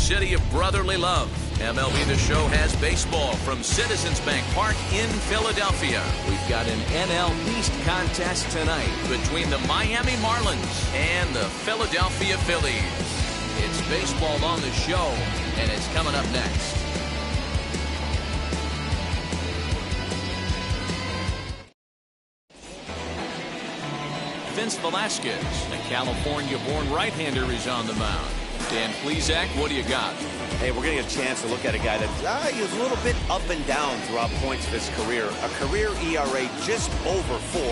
city of brotherly love. MLB The Show has baseball from Citizens Bank Park in Philadelphia. We've got an NL East contest tonight between the Miami Marlins and the Philadelphia Phillies. It's baseball on the show, and it's coming up next. Vince Velasquez, a California-born right-hander, is on the mound. Dan Plesac, what do you got? Hey, we're getting a chance to look at a guy that he was a little bit up and down throughout points of his career. A career ERA just over 4.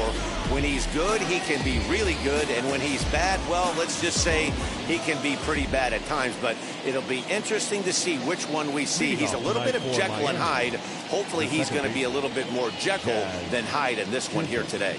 When he's good, he can be really good. And when he's bad, well, let's just say he can be pretty bad at times. But it'll be interesting to see which one we see. He's a little bit of Jekyll and Hyde. Hopefully he's going to be a little bit more Jekyll than Hyde in this one here today.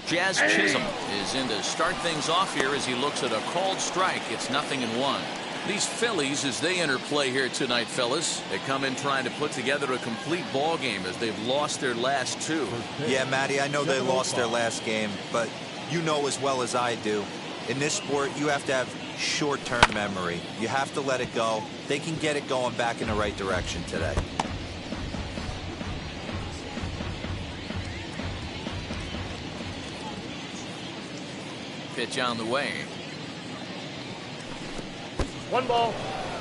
Jazz Chisholm is in to start things off here as he looks at a called strike. It's 0-1. These Phillies, as they enter play here tonight, fellas, they come in trying to put together a complete ball game as they've lost their last 2. Yeah, Matty, I know they lost their last game, but you know as well as I do, in this sport, you have to have short-term memory. You have to let it go. They can get it going back in the right direction today. Pitch on the way. 1 ball,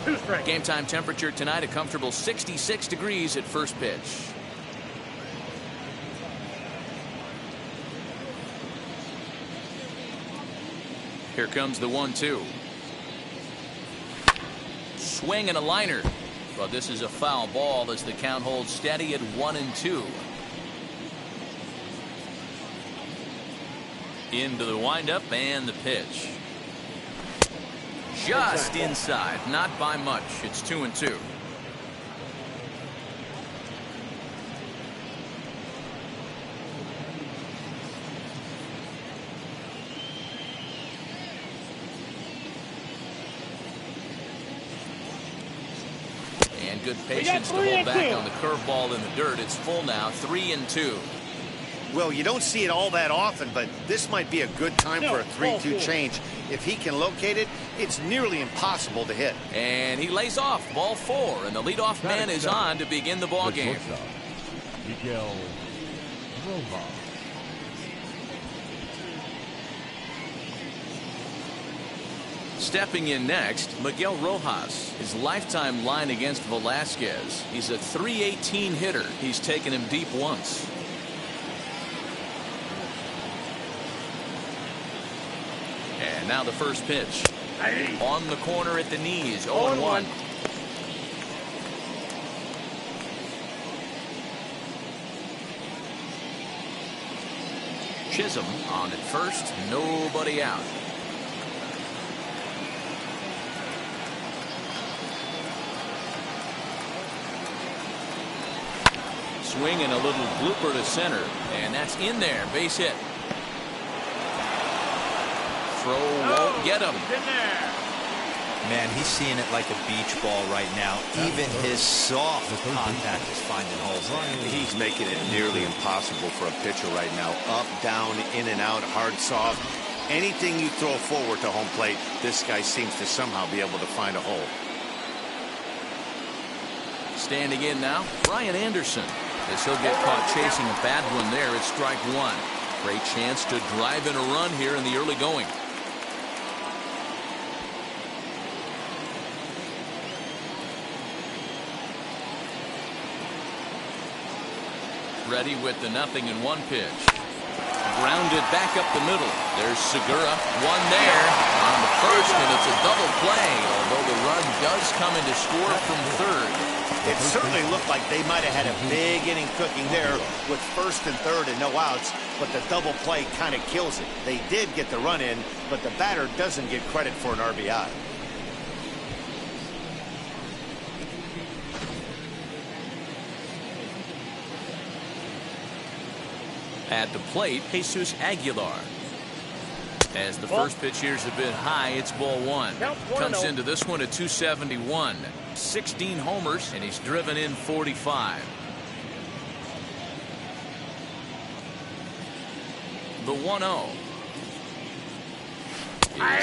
2 strikes. Game time temperature tonight, a comfortable 66 degrees at first pitch. Here comes the 1-2. Swing and a liner. But this is a foul ball as the count holds steady at 1-2. Into the windup and the pitch. Just inside, not by much. It's 2-2. And good patience to hold back on the curveball in the dirt. It's full now, 3-2. Well, you don't see it all that often, but this might be a good time for a 3-2 change. If he can locate it, it's nearly impossible to hit. And he lays off, ball 4, and the leadoff man is on to begin the ball game. Stepping in next, Miguel Rojas. His lifetime line against Velasquez. He's a .318 hitter. He's taken him deep once. And now the first pitch. On the corner at the knees, 0-1. Chisholm on at first, nobody out. Swing and a little blooper to center, and that's in there, base hit. Throw won't get him. Man, he's seeing it like a beach ball right now. Even his soft contact is finding holes. He's making it nearly impossible for a pitcher right now. Up, down, in and out, hard, soft. Anything you throw forward to home plate, this guy seems to somehow be able to find a hole. Standing in now, Brian Anderson. As he'll get caught chasing a bad one there at strike 1. Great chance to drive in a run here in the early going. Ready with the 0-1 pitch. Grounded back up the middle. There's Segura. One there on the first, and it's a double play, although the run does come in to score from third. It certainly looked like they might have had a big inning cooking there with first and third and no outs, but the double play kind of kills it. They did get the run in, but the batter doesn't get credit for an RBI. At the plate, Jesus Aguilar. As the first pitch here is a bit high, it's ball 1. Comes into this one at 271. 16 homers, and he's driven in 45. The 1-0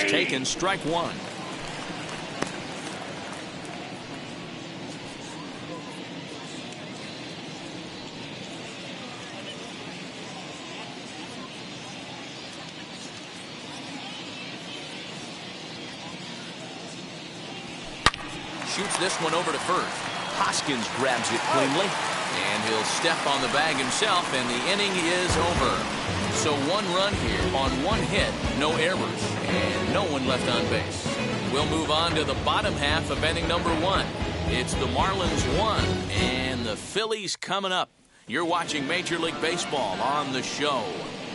is taken, strike 1. Shoots this one over to first. Hoskins grabs it cleanly, and he'll step on the bag himself, and the inning is over. So 1 run here on 1 hit, no errors, and no one left on base. We'll move on to the bottom half of inning number 1. It's the Marlins 1 and the Phillies coming up. You're watching Major League Baseball on the show.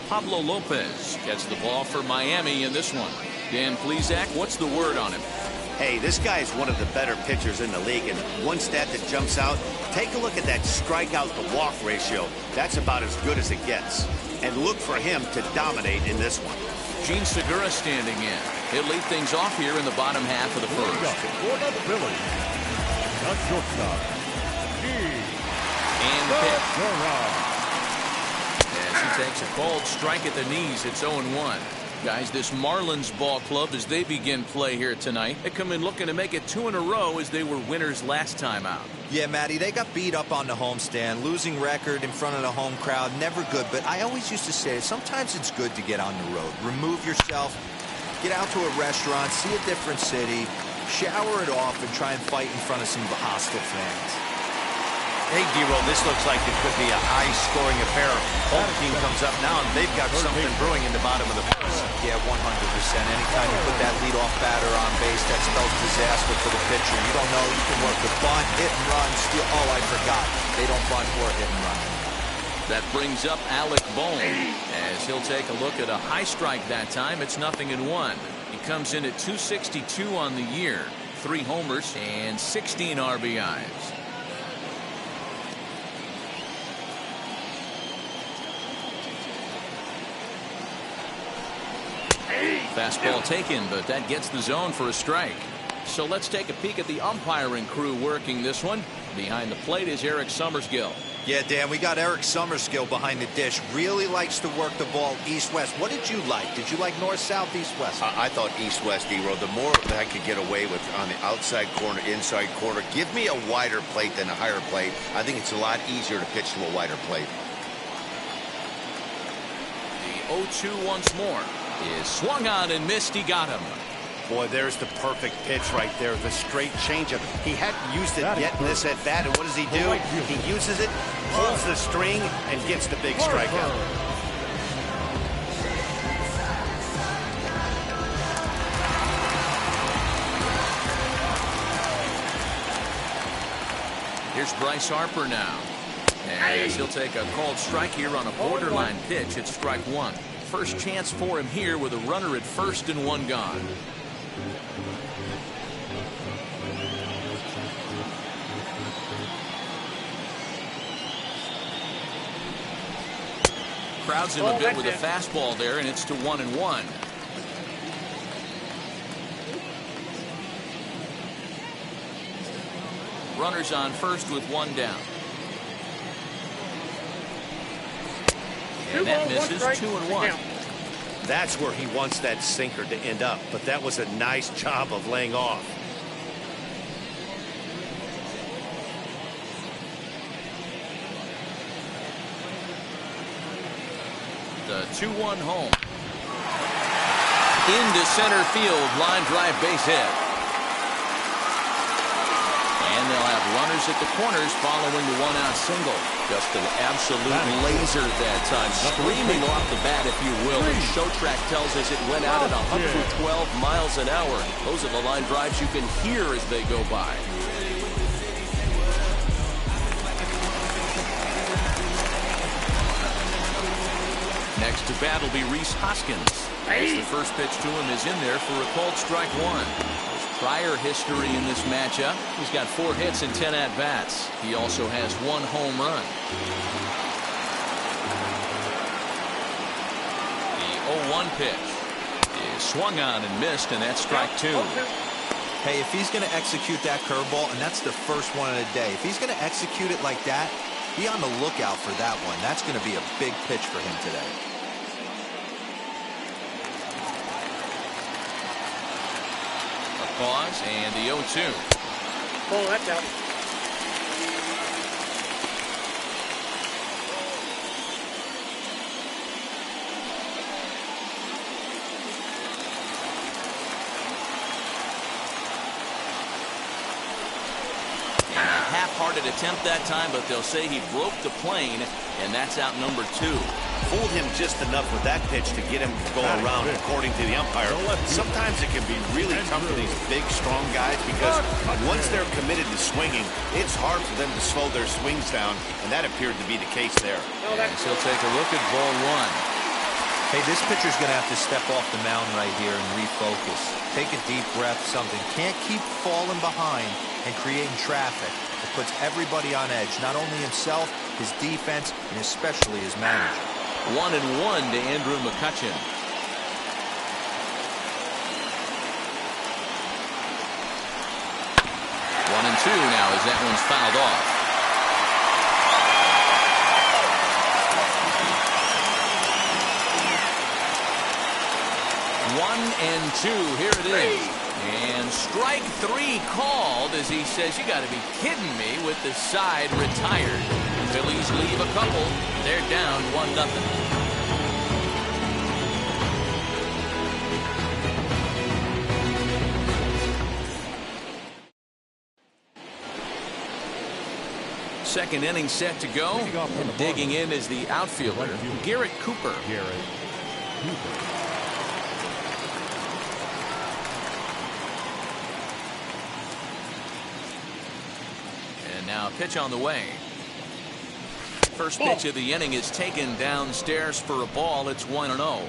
Pablo Lopez gets the ball for Miami in this one. Dan Plesac, what's the word on him? Hey, this guy is one of the better pitchers in the league, and one stat that jumps out, take a look at that strikeout to walk ratio. That's about as good as it gets. And look for him to dominate in this one. Gene Segura standing in. He'll lead things off here in the bottom half of the first. For the Phillies, the shortstop, And the pitch. As he takes a cold strike at the knees, it's 0-1. Guys, this Marlins ball club, as they begin play here tonight, they come in looking to make it 2 in a row as they were winners last time out. Yeah, Matty, they got beat up on the homestand. Losing record in front of the home crowd, never good. But I always used to say, sometimes it's good to get on the road. Remove yourself, get out to a restaurant, see a different city, shower it off, and try and fight in front of some hostile fans. Hey, D-Roll, this looks like it could be a high-scoring affair. Home team comes up now, and they've got something brewing in the bottom of the first. Yeah, 100%. Anytime you put that leadoff batter on base, that spells disaster for the pitcher. You don't know, you can work the bunt, hit and run, steal. Oh, I forgot. They don't bunt or hit and run. That brings up Alec Bohm as he'll take a look at a high strike that time. It's 0-1. He comes in at 262 on the year, 3 homers and 16 RBIs. Fastball taken, but that gets the zone for a strike. So let's take a peek at the umpiring crew working this one. Behind the plate is Eric Summerskill. Yeah, Dan, we got Eric Summerskill behind the dish. Really likes to work the ball east-west. What did you like? Did you like north-south, east-west? I thought east-west, D-Roll. The more that I could get away with on the outside corner, inside corner, give me a wider plate than a higher plate. I think it's a lot easier to pitch to a wider plate. The 0-2 once more is swung on and missed. He got him. Boy, there's the perfect pitch right there, the straight changeup. He hadn't used it yet in this at-bat, and what does he do? He uses it, pulls the string, and gets the big strikeout. Here's Bryce Harper now. And he'll take a called strike here on a borderline pitch. It's strike 1. First chance for him here with a runner at first and 1 gone. Crowds him a bit with a fastball there, and it's to 1-1. Runners on first with 1 down. And that misses. 2-1. That's where he wants that sinker to end up, but that was a nice job of laying off. The 2-1 home. Into center field, line drive, base hit. And they'll have runners at the corners following the 1-out single. Just an absolute laser that time, screaming off the bat, if you will. And Showtrack tells us it went out at 112 miles an hour. Those are the line drives you can hear as they go by. Next to bat will be Rhys Hoskins. As the first pitch to him is in there for a called strike 1. His prior history in this matchup, he's got 4 hits and 10 at-bats. He also has 1 home run. The 0-1 pitch is swung on and missed, and that's strike 2. Hey, if he's going to execute that curveball, and that's the first one of the day, if he's going to execute it like that, be on the lookout for that one. That's going to be a big pitch for him today. A pause and the 0-2. Oh, that's out. two-handed attempt that time, but they'll say he broke the plane, and that's out number 2. Fooled him just enough with that pitch to get him to go around, according to the umpire. Sometimes it can be really tough for these big, strong guys because once they're committed to swinging, it's hard for them to slow their swings down, and that appeared to be the case there. And he'll take a look at ball 1. Hey, this pitcher's going to have to step off the mound right here and refocus. Take a deep breath, something. Can't keep falling behind and creating traffic. It puts everybody on edge, not only himself, his defense, and especially his manager. 1-1 to Andrew McCutchen. 1-2 now as that one's fouled off. 1-2, here it is. And strike 3 called as he says, you got to be kidding me, with the side retired. Phillies leave a couple. They're down 1-0. Second inning set to go. And digging in is the outfielder, Garrett Cooper. Now pitch on the way. First pitch of the inning is taken downstairs for a ball. It's 1-0.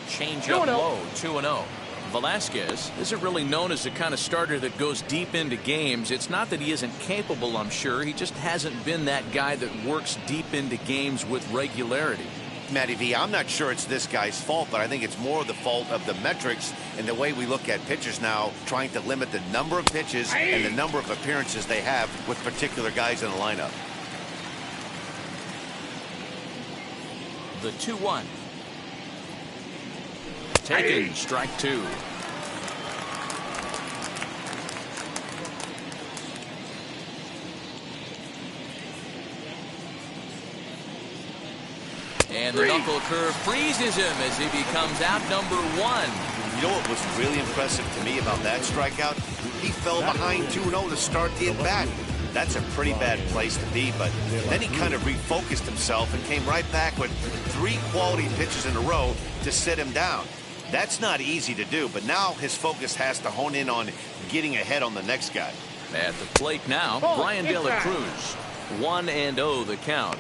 Change up low, 2-0. Velasquez isn't really known as the kind of starter that goes deep into games. It's not that he isn't capable, I'm sure. He just hasn't been that guy that works deep into games with regularity. Matty V, I'm not sure it's this guy's fault, but I think it's more the fault of the metrics and the way we look at pitchers now, trying to limit the number of pitches and the number of appearances they have with particular guys in the lineup. The 2-1. Taken, strike 2. And the knuckle curve freezes him as he becomes out number 1. You know what was really impressive to me about that strikeout? He fell behind 2-0 to start the at-bat. That's a pretty bad place to be, but then he kind of refocused himself and came right back with 3 quality pitches in a row to sit him down. That's not easy to do, but now his focus has to hone in on getting ahead on the next guy. At the plate now, Brian De La Cruz. 1-0 the count.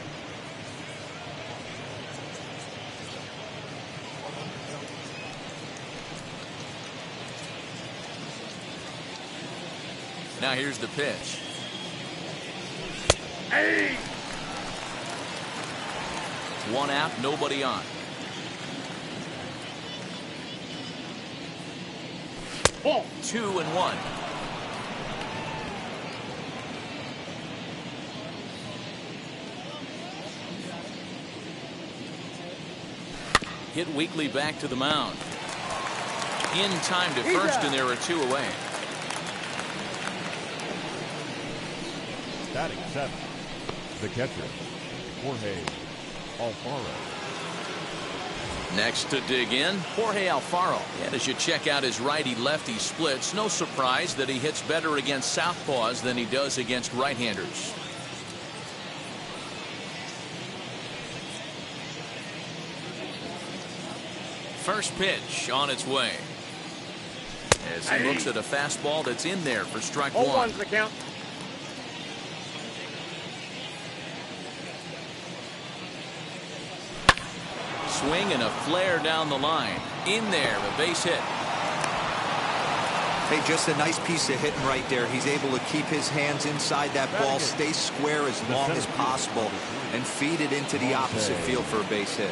Now here's the pitch. One out, nobody on. Ball. 2-1. Hit weakly back to the mound. In time to first, and there are 2 away. Batting 7, the catcher, Jorge Alfaro. Next to dig in, Jorge Alfaro. And as you check out his righty-lefty splits, no surprise that he hits better against southpaws than he does against right-handers. First pitch on its way. As he looks at a fastball that's in there for strike 1. 0-1's the count. Swing and a flare down the line. In there, a base hit. Hey, just a nice piece of hitting right there. He's able to keep his hands inside that ball, stay square as long as possible, and feed it into the opposite field for a base hit.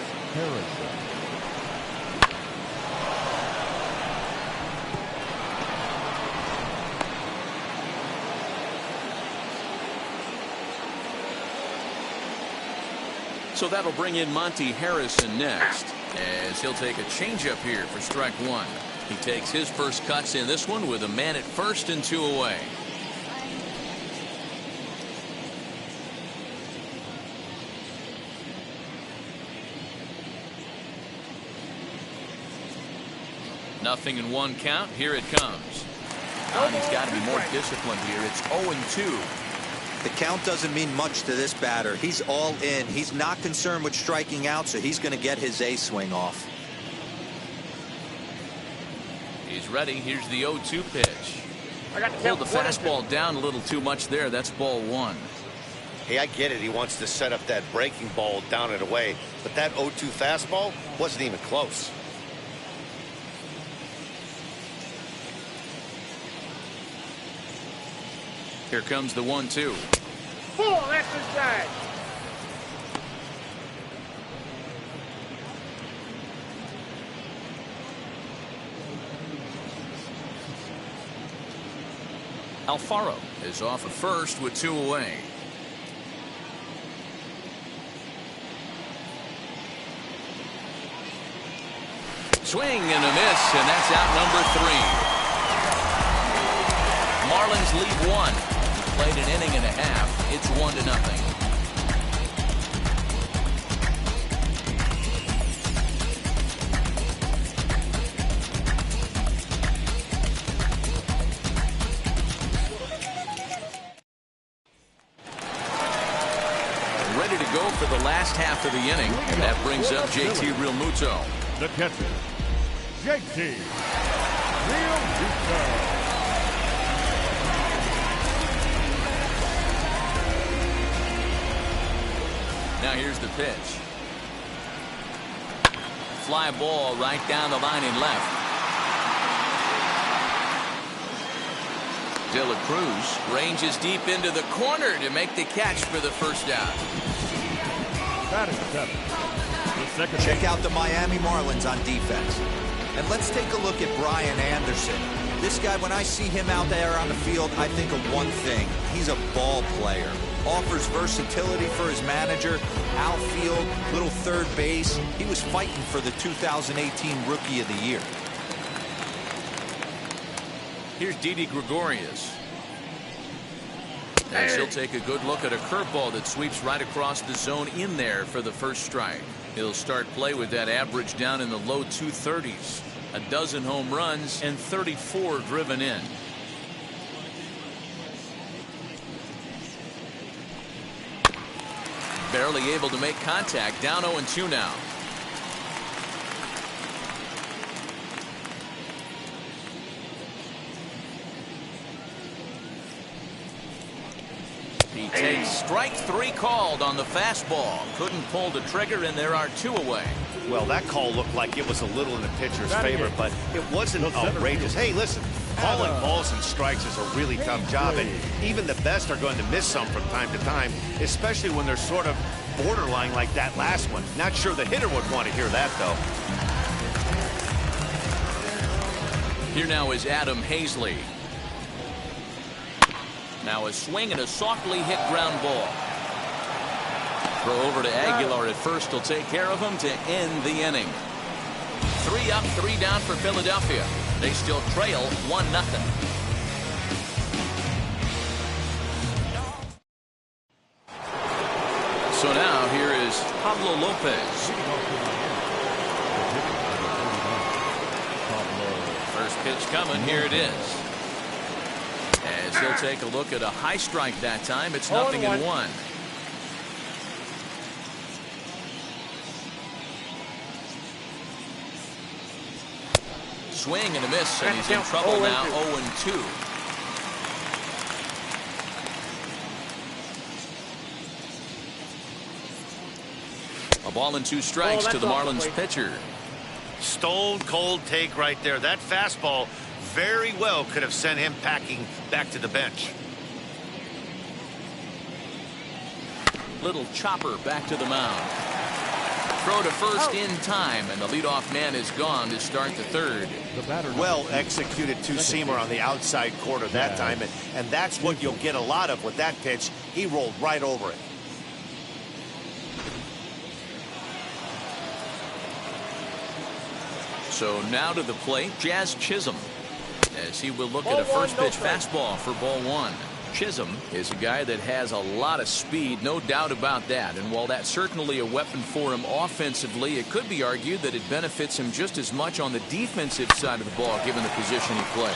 So that'll bring in Monty Harrison next, as he'll take a changeup here for strike 1. He takes his first cuts in this one with a man at first and 2 away. 0-1 count. Here it comes. He's got to be more disciplined here. It's 0-2. The count doesn't mean much to this batter. He's all in. He's not concerned with striking out, so he's going to get his A swing off. He's ready. Here's the 0-2 pitch. Pulled the fastball down a little too much there. That's ball one. Hey, I get it. He wants to set up that breaking ball down and away, but that 0-2 fastball wasn't even close. Here comes the 1-2. Full exercise. Alfaro is off at first with 2 away. Swing and a miss, and that's out number 3. Marlins lead 1. Played an inning and a half. It's 1-0. Ready to go for the last half of the inning, and that brings up JT Realmuto. The catcher, JT Realmuto. Now here's the pitch. Fly ball right down the line and left. De La Cruz ranges deep into the corner to make the catch for the first out. Batting 7. The second. Check out the Miami Marlins on defense. And let's take a look at Brian Anderson. This guy, when I see him out there on the field, I think of one thing. He's a ball player. Offers versatility for his manager, outfield, little third base. He was fighting for the 2018 Rookie of the Year. Here's Didi Gregorius. As he'll take a good look at a curveball that sweeps right across the zone in there for the first strike. He'll start play with that average down in the low 230s. A dozen home runs and 34 driven in. Barely able to make contact. Down 0-2 now. He takes strike 3 called on the fastball. Couldn't pull the trigger, and there are 2 away. Well, that call looked like it was a little in the pitcher's favor, but it wasn't outrageous. Hey, listen, calling balls and strikes is a really tough job, and even the best are going to miss some from time to time, especially when they're sort of borderline like that last one. Not sure the hitter would want to hear that, though. Here now is Adam Hazley. Now a swing and a softly hit ground ball. Throw over to Aguilar at first. Will take care of him to end the inning. 3 up, 3 down for Philadelphia. They still trail 1-0. So now here is Pablo Lopez. First pitch coming. Here it is. As he'll take a look at a high strike that time. It's 0-1. Swing and a miss, and he's in trouble now. 0-2. A ball and 2 strikes to the Marlins pitcher. Stone cold take right there. That fastball very well could have sent him packing back to the bench. Little chopper back to the mound. Throw to first in time, and the leadoff man is gone to start the third. Well executed two-seamer on the outside corner that time, and that's what you'll get a lot of with that pitch. He rolled right over it. So now to the plate, Jazz Chisholm, as he will look at a first pitch fastball for ball 1. Chisholm is a guy that has a lot of speed, no doubt about that. And while that's certainly a weapon for him offensively, it could be argued that it benefits him just as much on the defensive side of the ball, given the position he plays.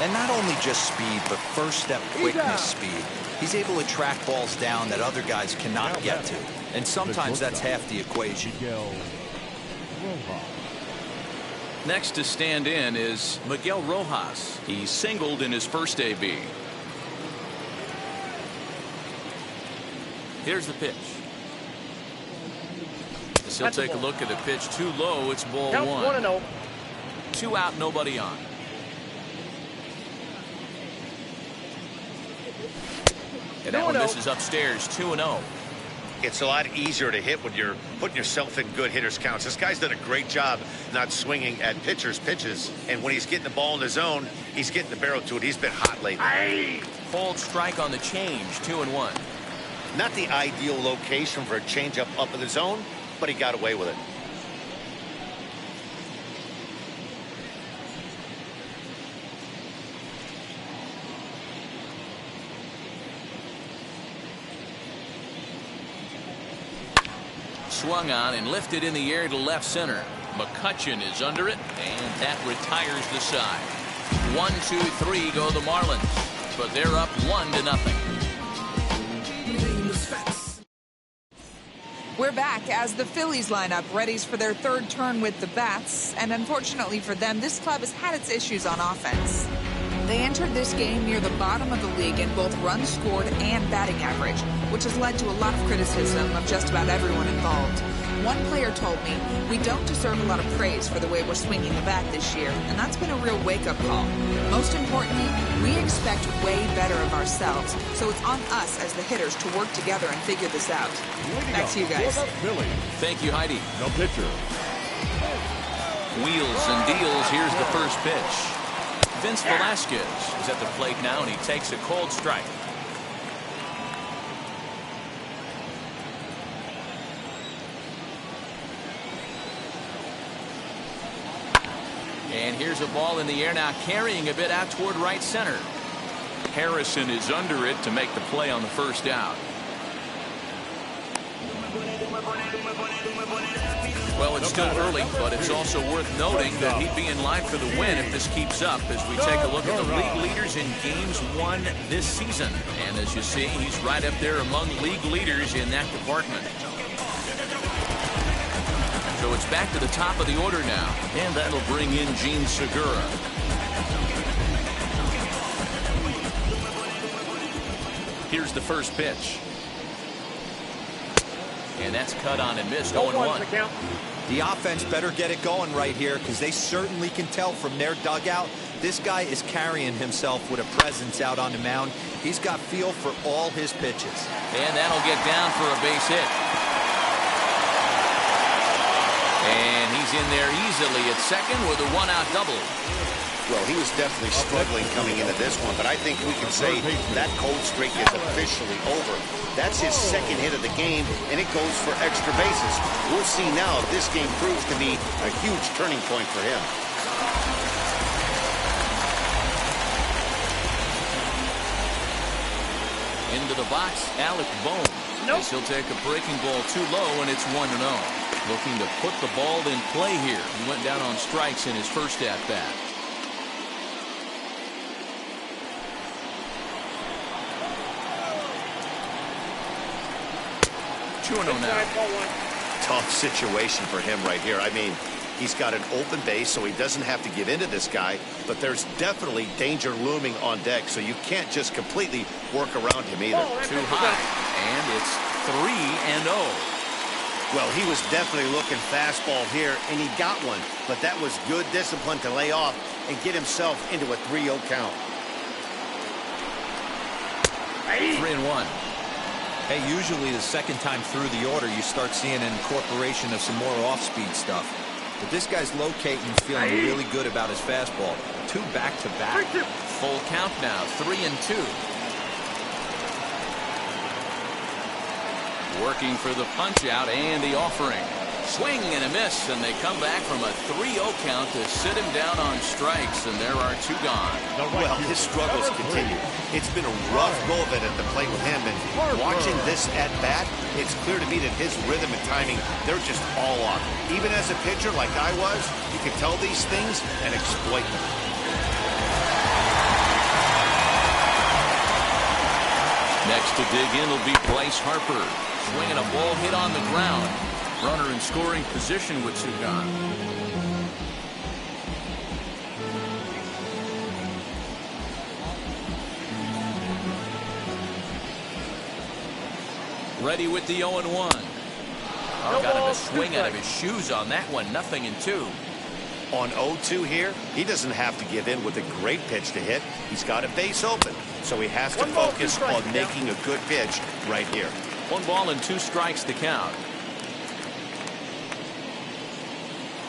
And not only just speed, but first step quickness speed. He's able to track balls down that other guys cannot get to. And sometimes that's half the equation. Next to stand in is Miguel Rojas. He singled in his first AB. Here's the pitch. As he'll take a look at the pitch. Too low. It's ball one. 1-0. 2 out, nobody on. And that one misses upstairs. 2-0. It's a lot easier to hit when you're putting yourself in good hitters counts. This guy's done a great job not swinging at pitchers' pitches. And when he's getting the ball in the zone, he's getting the barrel to it. He's been hot lately. Hold strike on the change. 2-1. Not the ideal location for a changeup up in the zone, but he got away with it. Swung on and lifted in the air to left center. McCutchen is under it, and that retires the side. 1, 2, 3 go the Marlins, but they're up 1-0. We're back as the Phillies line up, ready for their third turn with the bats, and unfortunately for them, this club has had its issues on offense. They entered this game near the bottom of the league in both runs scored and batting average, which has led to a lot of criticism of just about everyone involved. One player told me, "We don't deserve a lot of praise for the way we're swinging the bat this year," and that's been a real wake-up call. Most importantly, we expect way better of ourselves, so it's on us as the hitters to work together and figure this out. Back to you guys. Thank you, Heidi. No pitcher. Wheels and deals. Here's the first pitch. Vince Velasquez is at the plate now, and he takes a cold strike. And here's a ball in the air now, carrying a bit out toward right center. Harrison is under it to make the play on the first out. Well, it's still early, but it's also worth noting that he'd be in line for the win if this keeps up as we take a look at the league leaders in games won this season. And as you see, he's right up there among league leaders in that department. So it's back to the top of the order now, and that'll bring in Gene Segura. Here's the first pitch. And that's cut on and missed. 0-1. The offense better get it going right here, because they certainly can tell from their dugout this guy is carrying himself with a presence out on the mound. He's got feel for all his pitches. And that'll get down for a base hit. And he's in there easily at second with a one-out double. Well, he was definitely struggling coming into this one, but I think we can say that cold streak is officially over. That's his second hit of the game, and it goes for extra bases. We'll see now if this game proves to be a huge turning point for him. Into the box, Alec Bohm. Nope. He'll take a breaking ball too low, and it's 1-0. Looking to put the ball in play here. He went down on strikes in his first at-bat. Tough situation for him right here. I mean, he's got an open base, so he doesn't have to give into this guy, but there's definitely danger looming on deck, so you can't just completely work around him either. Too high, and it's 3-0. Well, he was definitely looking fastball here, and he got one, but that was good discipline to lay off and get himself into a 3-0 count. 3-1. Hey, usually the second time through the order, you start seeing an incorporation of some more off-speed stuff. But this guy's locating and feeling really good about his fastball. 2 back-to-back. Full count now, 3-2. Working for the punch-out and the offering. Swing and a miss, and they come back from a 3-0 count to sit him down on strikes, and there are 2 gone. Well, his struggles continue. It's been a rough go of it at the plate with him, and watching this at-bat, it's clear to me that his rhythm and timing, they're just all off. Even as a pitcher like I was, you can tell these things and exploit them. Next to dig in will be Bryce Harper. Swinging a ball hit on the ground. Runner in scoring position with 2 gone. Ready with the 0-1. Oh, got him a swing out of his shoes on that one. 0-2. On 0-2 here, he doesn't have to give in with a great pitch to hit. He's got a base open, so he has to focus on making a good pitch right here. 1 ball and 2 strikes to count.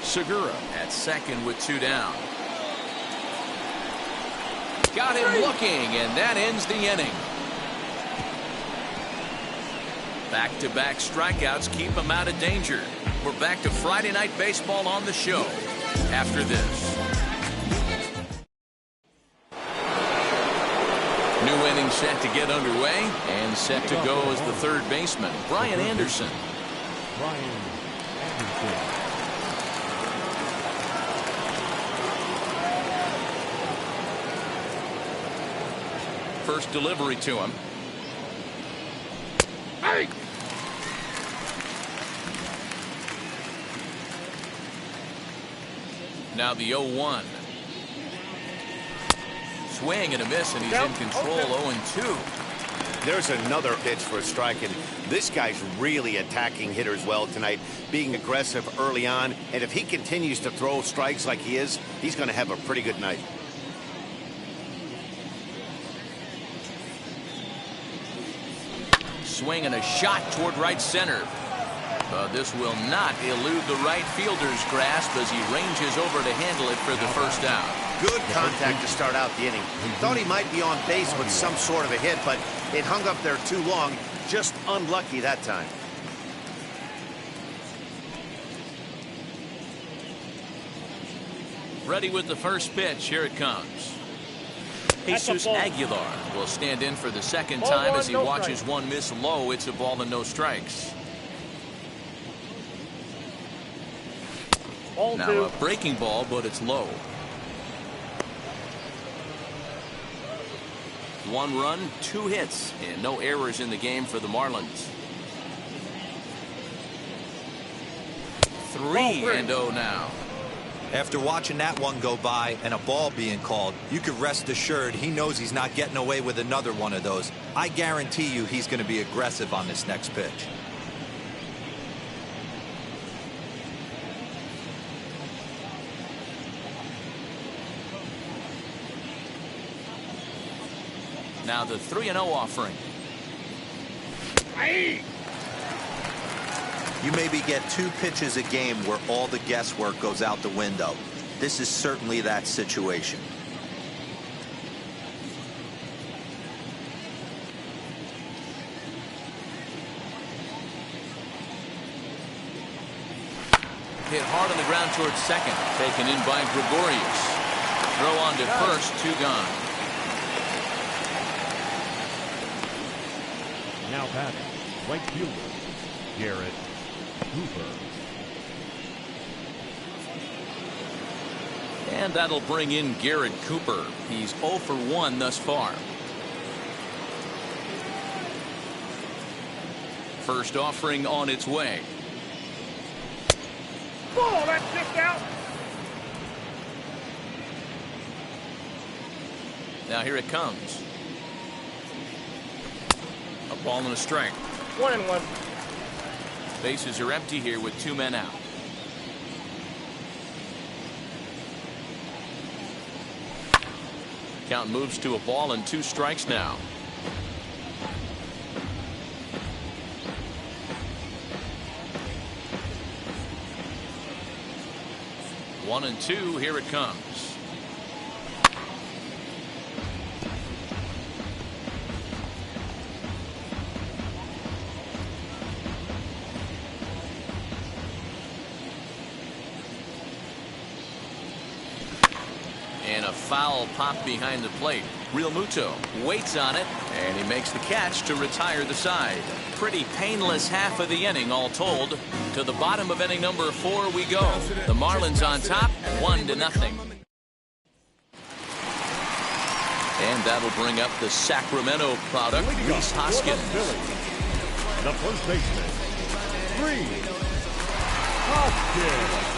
Segura at second with 2 down. Got him looking, and that ends the inning. Back-to-back strikeouts keep him out of danger. We're back to Friday Night Baseball on the show after this. New inning set to get underway, and set to go is the third baseman, Brian Anderson. First delivery to him. Hey! Now the 0-1. Swing and a miss, and he's in control. 0-2. There's another pitch for a strike, and this guy's really attacking hitters well tonight, being aggressive early on, and if he continues to throw strikes like he is, he's going to have a pretty good night. Swing and a shot toward right center. This will not elude the right fielder's grasp as he ranges over to handle it for the first out. Good contact to start out the inning. Thought he might be on base with some sort of a hit, but it hung up there too long. Just unlucky that time. Ready with the first pitch. Here it comes. Jesus Aguilar will stand in for the second time as he watches one miss low. It's a ball and no strikes. Now a breaking ball, but it's low. 1 run, 2 hits, and no errors in the game for the Marlins. 3-0 now. After watching that one go by and a ball being called, you could rest assured he knows he's not getting away with another one of those. I guarantee you he's going to be aggressive on this next pitch. Now the 3-0 offering. You maybe get 2 pitches a game where all the guesswork goes out the window. This is certainly that situation. Hit hard on the ground towards second. Taken in by Gregorius. Throw on to first. 2 gone. Now batting, right fielder, Garrett Cooper. And that'll bring in Garrett Cooper. He's 0 for 1 thus far. First offering on its way. Ball, that's just out. Now here it comes. A ball and a strike. 1-1. Bases are empty here with 2 men out. Count moves to a ball and 2 strikes now. One and 2. Here it comes. foul pop behind the plate. Real Muto waits on it, and he makes the catch to retire the side. Pretty painless half of the inning, all told. To the bottom of inning number 4 we go. The Marlins on top, 1-0. And that'll bring up the Sacramento product, Rhys Hoskins. The first baseman, Rhys Hoskins.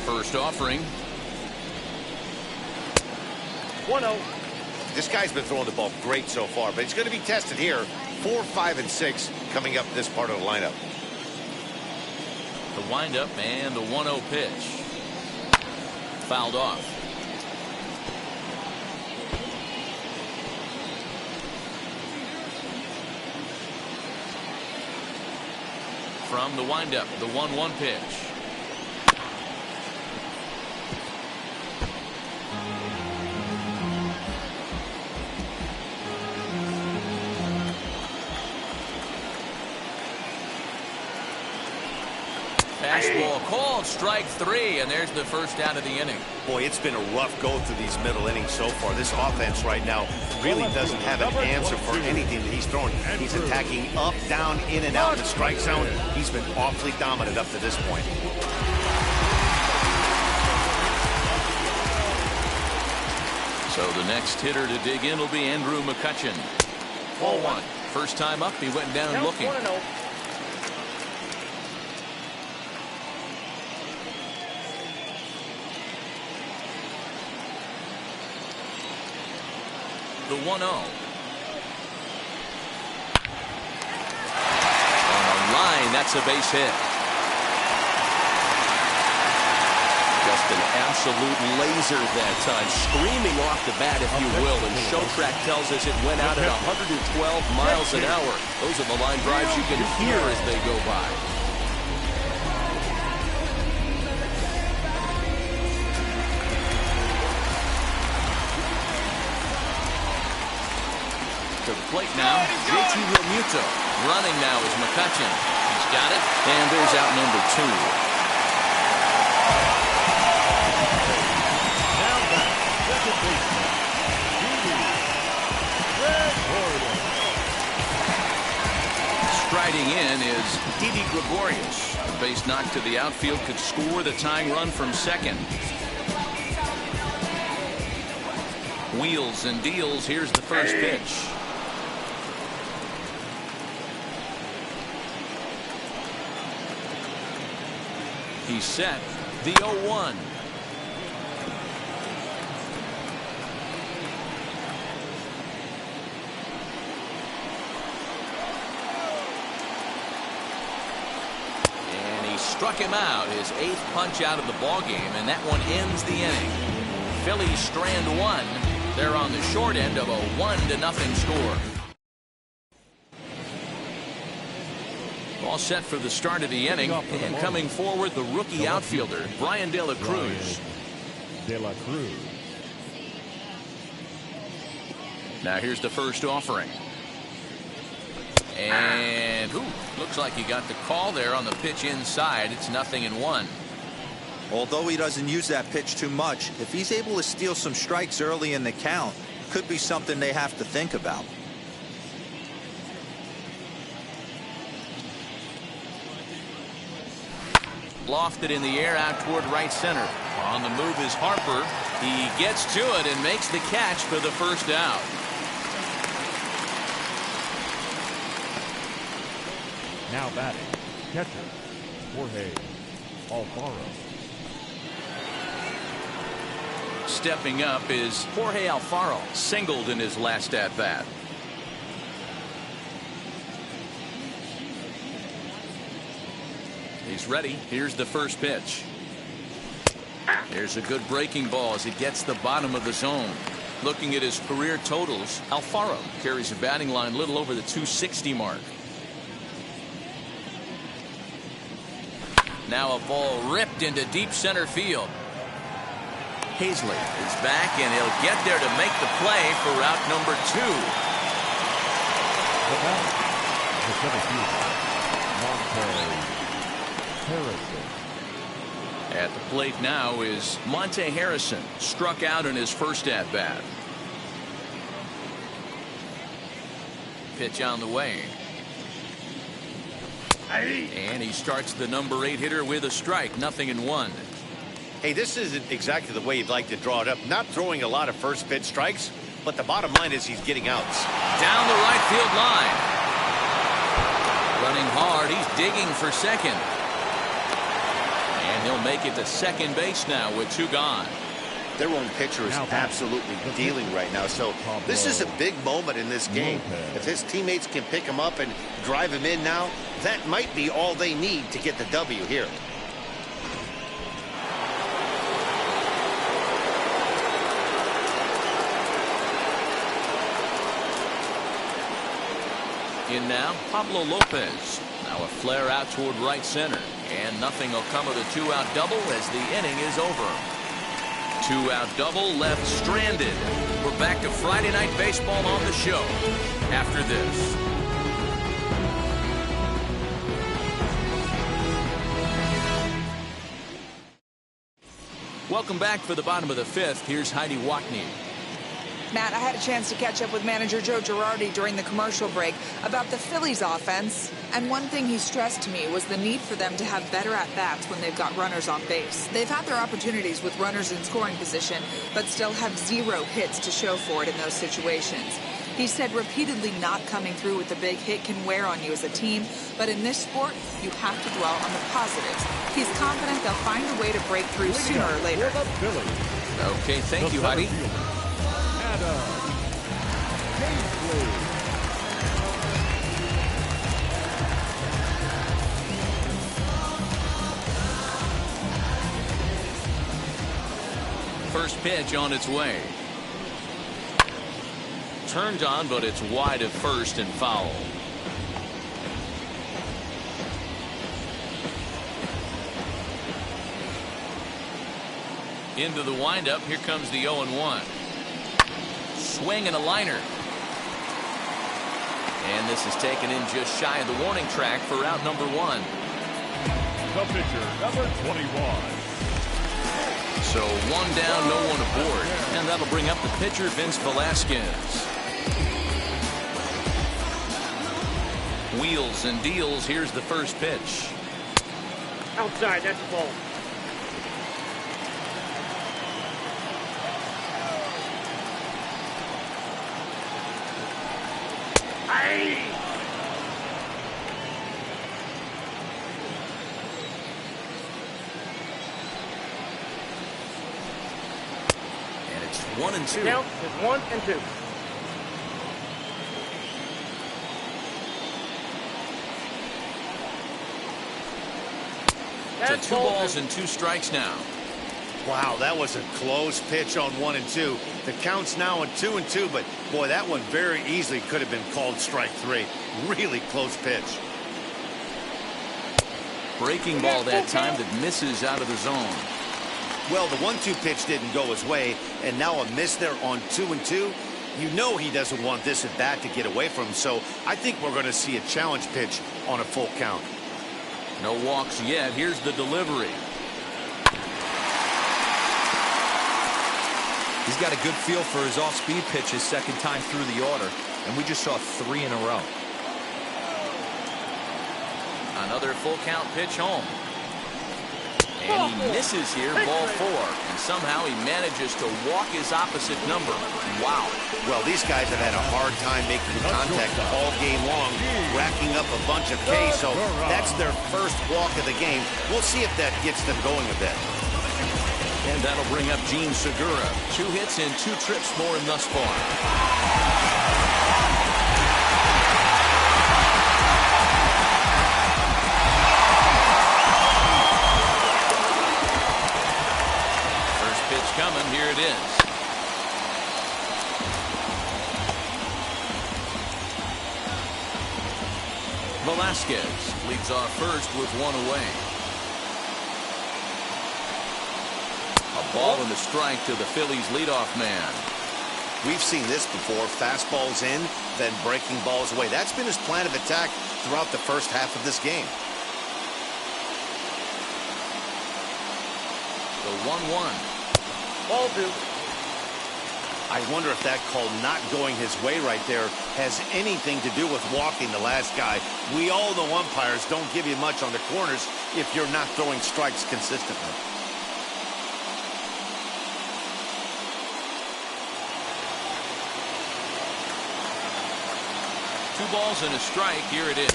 First offering. 1-0. This guy's been throwing the ball great so far, but he's going to be tested here. 4, 5, and 6 coming up this part of the lineup. The windup and the 1-0 pitch. Fouled off. From the windup, the 1-1 pitch. Fastball called, strike 3, and there's the first out of the inning. Boy, it's been a rough go through these middle innings so far. This offense right now really doesn't have an answer for anything that he's throwing. He's attacking up, down, in, and out in the strike zone. He's been awfully dominant up to this point. So the next hitter to dig in will be Andrew McCutchen. 4-1. First time up, he went down looking. 1-0. The 1-0. On a line, that's a base hit. Just an absolute laser that time, screaming off the bat, if you will. And Showtrack tells us it went out at 112 miles an hour. Those are the line drives you can hear as they go by. To the plate now, JT Realmuto. Running now is McCutchen. He's got it, and there's out number 2. Now back, second baseman, Striding in is Didi Gregorius. A base knock to the outfield could score the tying run from second. Wheels and deals. Here's the first pitch. He's set. The 0-1. And he struck him out. His 8th punch out of the ballgame, and that one ends the inning. Phillies strand 1. They're on the short end of a 1-0 score. All set for the start of the inning, and coming forward, the rookie outfielder, Brian De La Cruz. Now here's the first offering. And looks like he got the call there on the pitch inside. It's 0-1. Although he doesn't use that pitch too much, if he's able to steal some strikes early in the count, could be something they have to think about. Lofted in the air out toward right center. On the move is Harper. He gets to it and makes the catch for the first out. Now batting, catcher, Jorge Alfaro. Stepping up is Jorge Alfaro, singled in his last at-bat. He's ready. Here's the first pitch. Here's a good breaking ball as he gets the bottom of the zone. Looking at his career totals, Alfaro carries a batting line a little over the 260 mark. Now a ball ripped into deep center field. Hazley is back, and he'll get there to make the play for route number 2. Harrison. At the plate now is Monte Harrison, struck out in his first at-bat. Pitch on the way. And he starts the number 8 hitter with a strike, 0-1. Hey, this isn't exactly the way you'd like to draw it up. Not throwing a lot of first pitch strikes, but the bottom line is he's getting outs. Down the right field line. Running hard, he's digging for second. And he'll make it to second base now with 2 gone. Their own pitcher is absolutely dealing right now, so this is a big moment in this game. If his teammates can pick him up and drive him in now, that might be all they need to get the W here. In now, Pablo Lopez. Now a flare out toward right center. And nothing will come of the 2-out double as the inning is over. 2-out double left stranded. We're back to Friday Night Baseball on the show after this. Welcome back for the bottom of the 5th. Here's Heidi Wackney. Matt, I had a chance to catch up with manager Joe Girardi during the commercial break about the Phillies offense, and one thing he stressed to me was the need for them to have better at-bats when they've got runners on base. They've had their opportunities with runners in scoring position, but still have 0 hits to show for it in those situations. He said repeatedly not coming through with a big hit can wear on you as a team, but in this sport, you have to dwell on the positives. He's confident they'll find a way to break through sooner or later. Okay, thank you, Heidi. First pitch on its way. Turned on, but it's wide of first and foul. Into the windup. Here comes the 0-1. Swing and a liner. And this is taken in just shy of the warning track for out number 1. The pitcher, number 21. So 1 down, no one aboard. And that'll bring up the pitcher, Vince Velasquez. Wheels and deals. Here's the first pitch. Outside, that's the ball. And it's 1-2. Count is 1-2. To 2 balls and 2 strikes now. Wow, that was a close pitch on 1-2. The count's now on 2-2, but boy, that one very easily could have been called strike 3. Really close pitch. Breaking ball that time that misses out of the zone. Well, the 1-2 pitch didn't go his way, and now a miss there on 2-2. You know he doesn't want this at bat to get away from him, so I think we're going to see a challenge pitch on a full count. No walks yet. Here's the delivery. He's got a good feel for his off-speed pitches second time through the order, and we just saw 3 in a row. Another full count pitch home. And he misses here, ball 4. And somehow he manages to walk his opposite number. Wow. Well, these guys have had a hard time making contact all game long, racking up a bunch of Ks, so that's their first walk of the game. We'll see if that gets them going a bit. And that'll bring up Gene Segura. 2 hits and 2 trips for him thus far. First pitch coming. Here it is. Velasquez leads off first with 1 away. A ball and a strike to the Phillies leadoff man. We've seen this before. Fastballs in, then breaking balls away. That's been his plan of attack throughout the first half of this game. The 1-1. Ball 2. I wonder if that call not going his way right there has anything to do with walking the last guy. We all know umpires don't give you much on the corners if you're not throwing strikes consistently. Two balls and a strike. Here it is.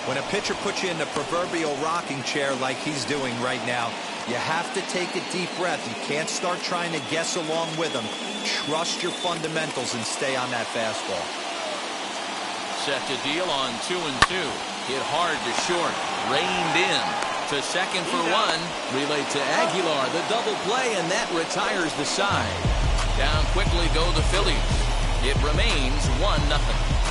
When a pitcher puts you in the proverbial rocking chair like he's doing right now, you have to take a deep breath. You can't start trying to guess along with him. Trust your fundamentals and stay on that fastball. Set to deal on 2-2. Hit hard to short. Reined in. To second for one. Relay to Aguilar. The double play, and that retires the side. Down quickly go the Phillies. It remains 1-0.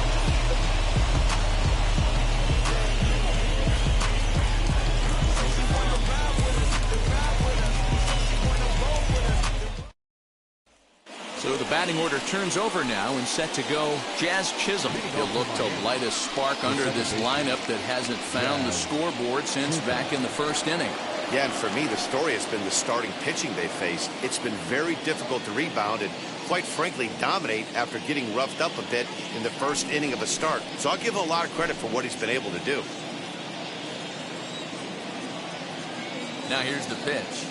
So the batting order turns over now and set to go Jazz Chisholm. He'll look to light a spark under this lineup that hasn't found the scoreboard since back in the first inning. Yeah, and for me, the story has been the starting pitching they faced. It's been very difficult to rebound and, quite frankly, dominate after getting roughed up a bit in the first inning of a start. So I'll give him a lot of credit for what he's been able to do. Now here's the pitch.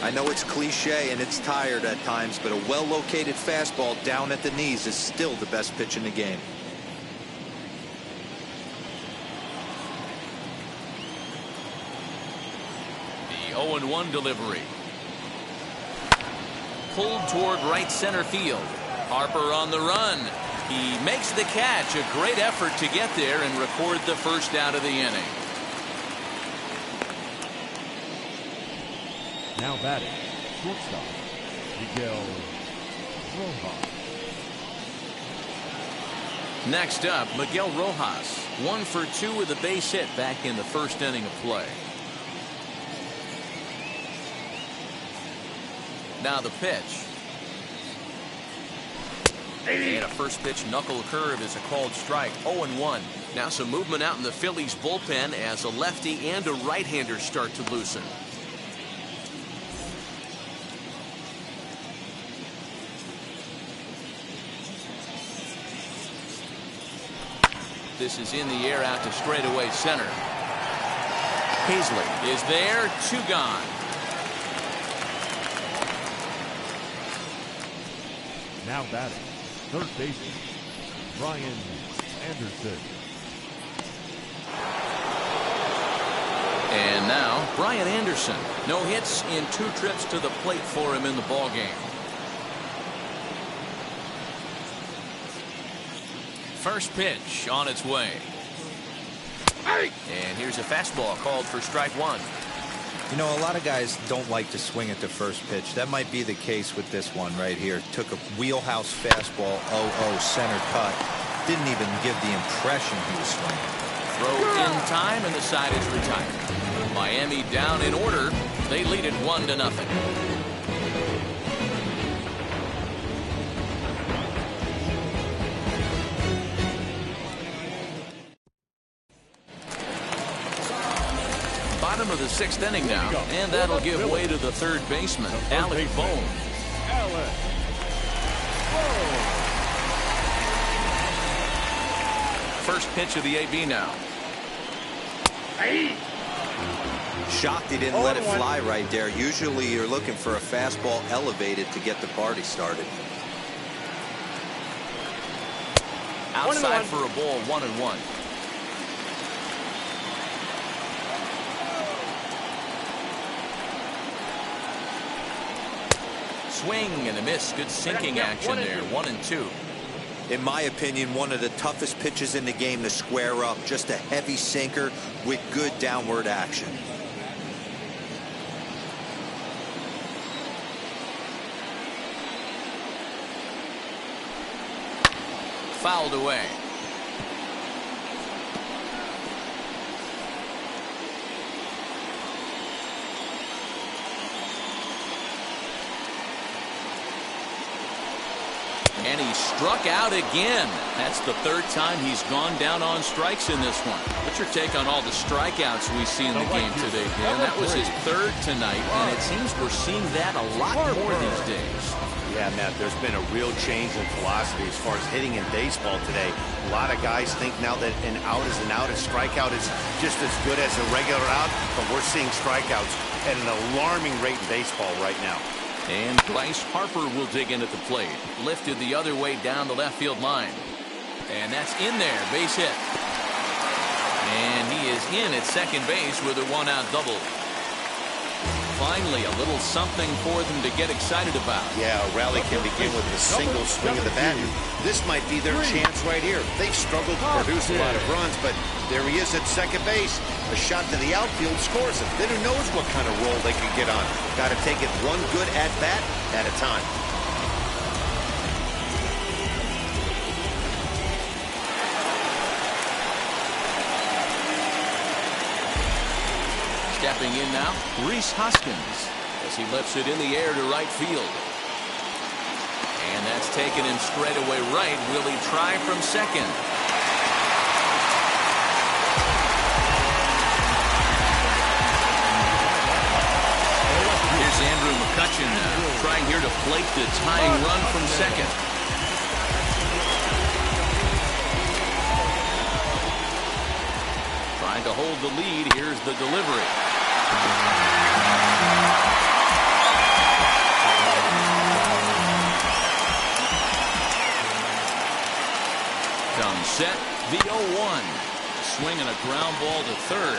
I know it's cliche and it's tired at times, but a well-located fastball down at the knees is still the best pitch in the game. The 0-1 delivery. Pulled toward right center field. Harper on the run. He makes the catch. A great effort to get there and record the first out of the inning. Now batting, shortstop, Miguel Rojas. Next up, Miguel Rojas. 1 for 2 with a base hit back in the first inning of play. Now the pitch. And a first pitch knuckle curve is a called strike. 0-1. Now some movement out in the Phillies bullpen as a lefty and a right-hander start to loosen. This is in the air out to straightaway center. Paisley is there. 2 gone. Now batting, third baseman, Brian Anderson. And now Brian Anderson. No hits in 2 trips to the plate for him in the ballgame. First pitch on its way. And here's a fastball called for strike 1. You know, a lot of guys don't like to swing at the first pitch. That might be the case with this one right here. Took a wheelhouse fastball, 0-0 center cut. Didn't even give the impression he was swinging. Throw in time, and the side is retired. Miami down in order. They lead it 1-0. Bottom of the 6th inning now, and that'll give way to the third baseman, Alec Bohm. First pitch of the AB now. Shocked he didn't let it fly right there. Usually you're looking for a fastball elevated to get the party started. Outside for a ball, 1-1. Swing and a miss. Good sinking action there. 1-2. In my opinion, one of the toughest pitches in the game to square up. Just a heavy sinker with good downward action. Fouled away. And he struck out again. That's the third time he's gone down on strikes in this one. What's your take on all the strikeouts we see in the game today, Dan? That was his third tonight, and it seems we're seeing that a lot more these days. Yeah, Matt, there's been a real change in philosophy as far as hitting in baseball today. A lot of guys think now that an out is an out, a strikeout is just as good as a regular out, but we're seeing strikeouts at an alarming rate in baseball right now. And Bryce Harper will dig in at the plate. Lifted the other way down the left field line. And that's in there, base hit. And he is in at second base with a one-out double. Finally, a little something for them to get excited about. Yeah, a rally can begin with a single swing of the bat. This might be their chance right here. They've struggled to produce a lot of runs, but there he is at second base. A shot to the outfield scores him. Then who knows what kind of role they can get on. Got to take it one good at-bat at a time. Stepping in now, Rhys Hoskins, as he lifts it in the air to right field. And that's taken him straight away right. Will he try from second? Here's Andrew McCutcheon now, trying here to plate the tying run from second. Trying to hold the lead. Here's the delivery. Comes set, the 0-1. Swinging a ground ball to third.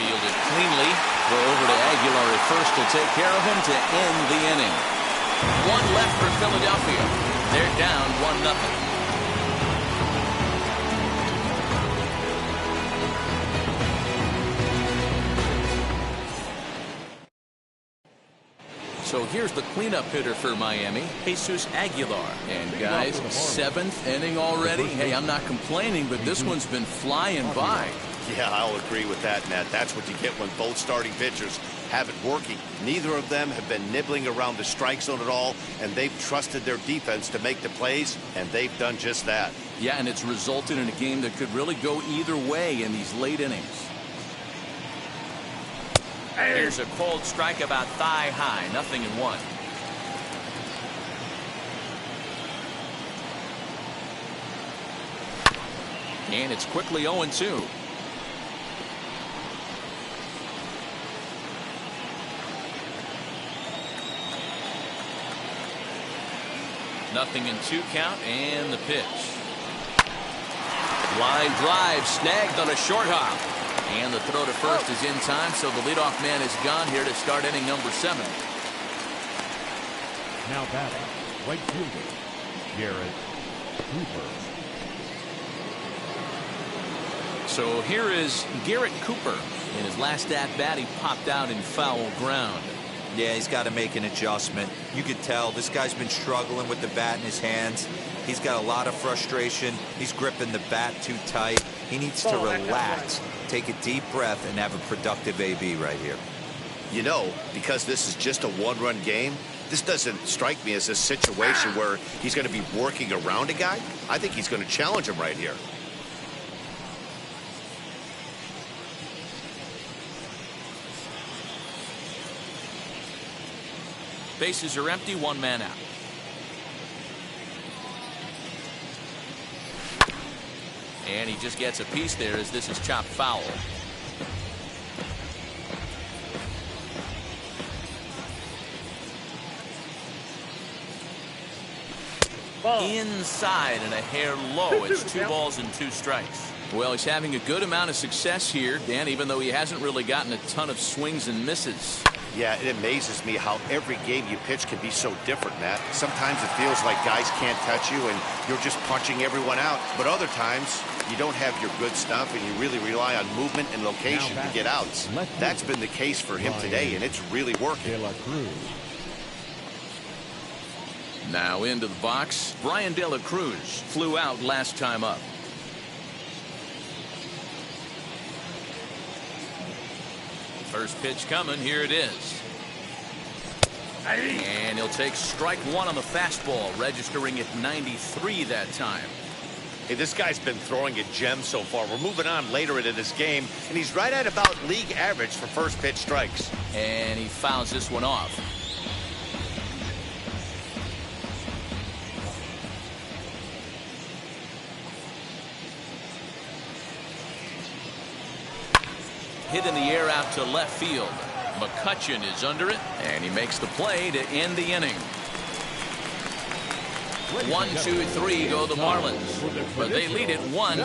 Fielded cleanly. Throw over to Aguilar at first to take care of him to end the inning. One left for Philadelphia. They're down 1-0. So here's the cleanup hitter for Miami, Jesus Aguilar. And guys, 7th inning already. Hey, I'm not complaining, but this one's been flying by. Yeah, I'll agree with that, Matt. That's what you get when both starting pitchers have it working. Neither of them have been nibbling around the strike zone at all, and they've trusted their defense to make the plays, and they've done just that. Yeah, and it's resulted in a game that could really go either way in these late innings. Here's a cold strike about thigh high, 0-1. And it's quickly 0-2. Nothing in 2 count, and the pitch. Line drive snagged on a short hop. And the throw to first is in time, so the leadoff man is gone here to start inning number 7. Now batting, right fielder, Garrett Cooper. So here is Garrett Cooper. In his last at-bat, he popped out in foul ground. Yeah, he's got to make an adjustment. You could tell this guy's been struggling with the bat in his hands. He's got a lot of frustration. He's gripping the bat too tight. He needs to relax, take a deep breath, and have a productive AB right here. You know, because this is just a one-run game, this doesn't strike me as a situation where he's going to be working around a guy. I think he's going to challenge him right here. Bases are empty, 1 man out. And he just gets a piece there as this is chopped foul. Inside and a hair low. It's 2 balls and 2 strikes. Well, he's having a good amount of success here, Dan, even though he hasn't really gotten a ton of swings and misses. Yeah, it amazes me how every game you pitch can be so different, Matt. Sometimes it feels like guys can't touch you and you're just punching everyone out. But other times, you don't have your good stuff and you really rely on movement and location to get outs. That's been the case for him today, and it's really working. Now into the box, Brian De La Cruz flew out last time up. First pitch coming, here it is. And he'll take strike one on the fastball, registering at 93 that time. Hey, this guy's been throwing a gem so far. We're moving on later into this game, and he's right at about league average for first pitch strikes. And he fouls this one off. Hit in the air out to left field. McCutchen is under it, and he makes the play to end the inning. 1-2-3 go the Marlins, but they lead it 1-0.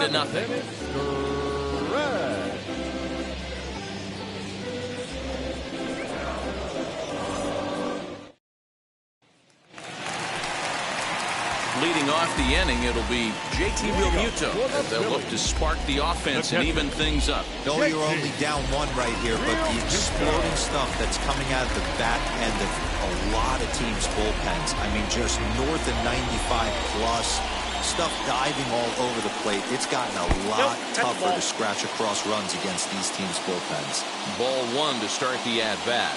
Leading off the inning, it'll be JT Realmuto. They'll look to spark the offense and even things up. No, you're only down one right here, but the exploding stuff that's coming out of the back end of a lot of teams' bullpens. I mean, just north of 95 plus. Stuff diving all over the plate. It's gotten a lot tougher to scratch across runs against these teams' bullpens. Ball one to start the at-bat.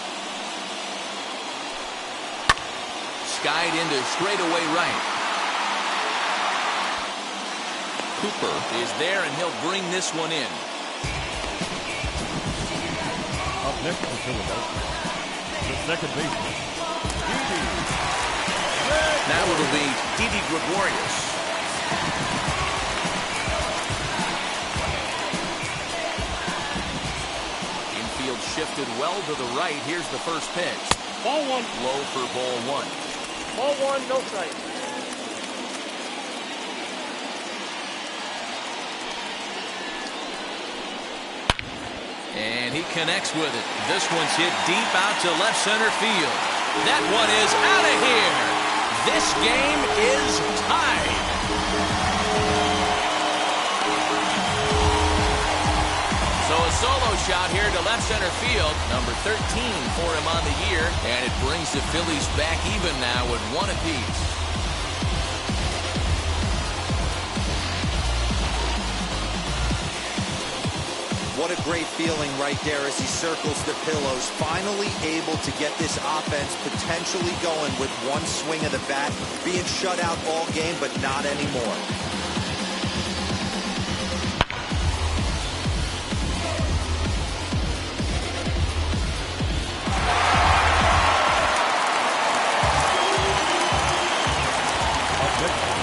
Skied into straightaway right. Cooper is there, and he'll bring this one in. Up next for Philadelphia, the second baseman, Now it'll be Didi Gregorius. Infield shifted well to the right. Here's the first pitch. Ball one. Low for ball one. Ball one, no strike. And he connects with it. This one's hit deep out to left center field. That one is out of here. This game is tied. So a solo shot here to left center field. Number 13 for him on the year. And it brings the Phillies back even now with one apiece. What a great feeling right there as he circles the pillows. Finally able to get this offense potentially going with one swing of the bat. Being shut out all game, but not anymore.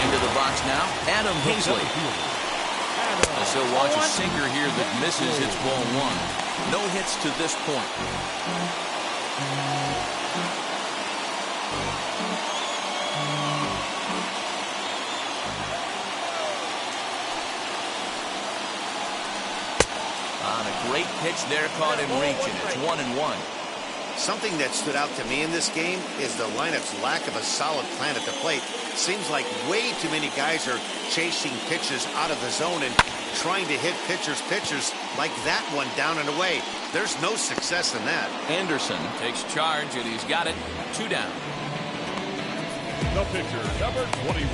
Into the box now, Adam Hazley. As he'll watch a sinker here that misses, hits ball one. No hits to this point. On a great pitch there, caught him reaching. It's 1-1. Something that stood out to me in this game is the lineup's lack of a solid plan at the plate. Seems like way too many guys are chasing pitches out of the zone and trying to hit pitchers like that one down and away. There's no success in that. Anderson takes charge, and he's got it. 2 down. the pitcher, number 21.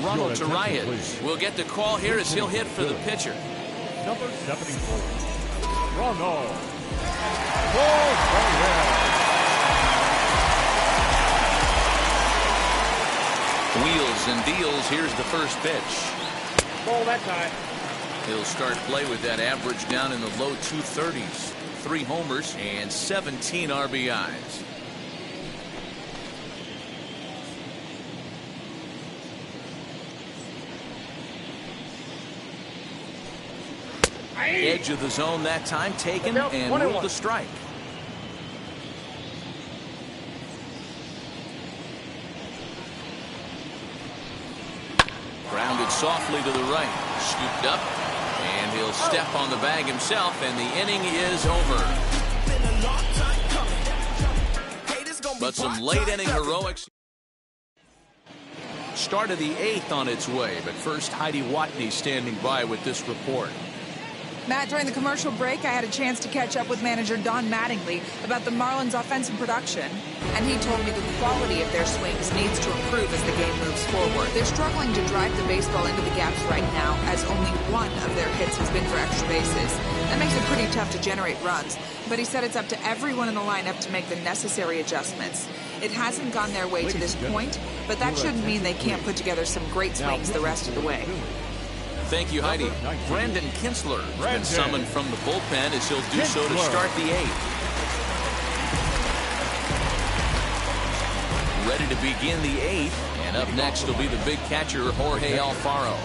Ronald Tarias will get the call here as he'll hit for the pitcher. Number 74, Ronald Tarias. Wheels and deals. Here's the first pitch. Ball that time. He'll start play with that average down in the low 230s. 3 homers and 17 RBIs. Edge of the zone that time taken and ruled a strike. Grounded softly to the right. Scooped up. And he'll step on the bag himself, and the inning is over. But some late inning heroics. Start of the 8th on its way, but first Heidi Watney standing by with this report. Matt, during the commercial break, I had a chance to catch up with manager Don Mattingly about the Marlins' offensive production, and he told me the quality of their swings needs to improve as the game moves forward. They're struggling to drive the baseball into the gaps right now, as only 1 of their hits has been for extra bases. That makes it pretty tough to generate runs, but he said it's up to everyone in the lineup to make the necessary adjustments. It hasn't gone their way to this point, but that shouldn't mean they can't put together some great swings the rest of the way. Thank you, Heidi. Brandon Kinsler has been summoned from the bullpen as he'll do so to start the 8th. Ready to begin the 8th, and up next will be the big catcher, Jorge Alfaro.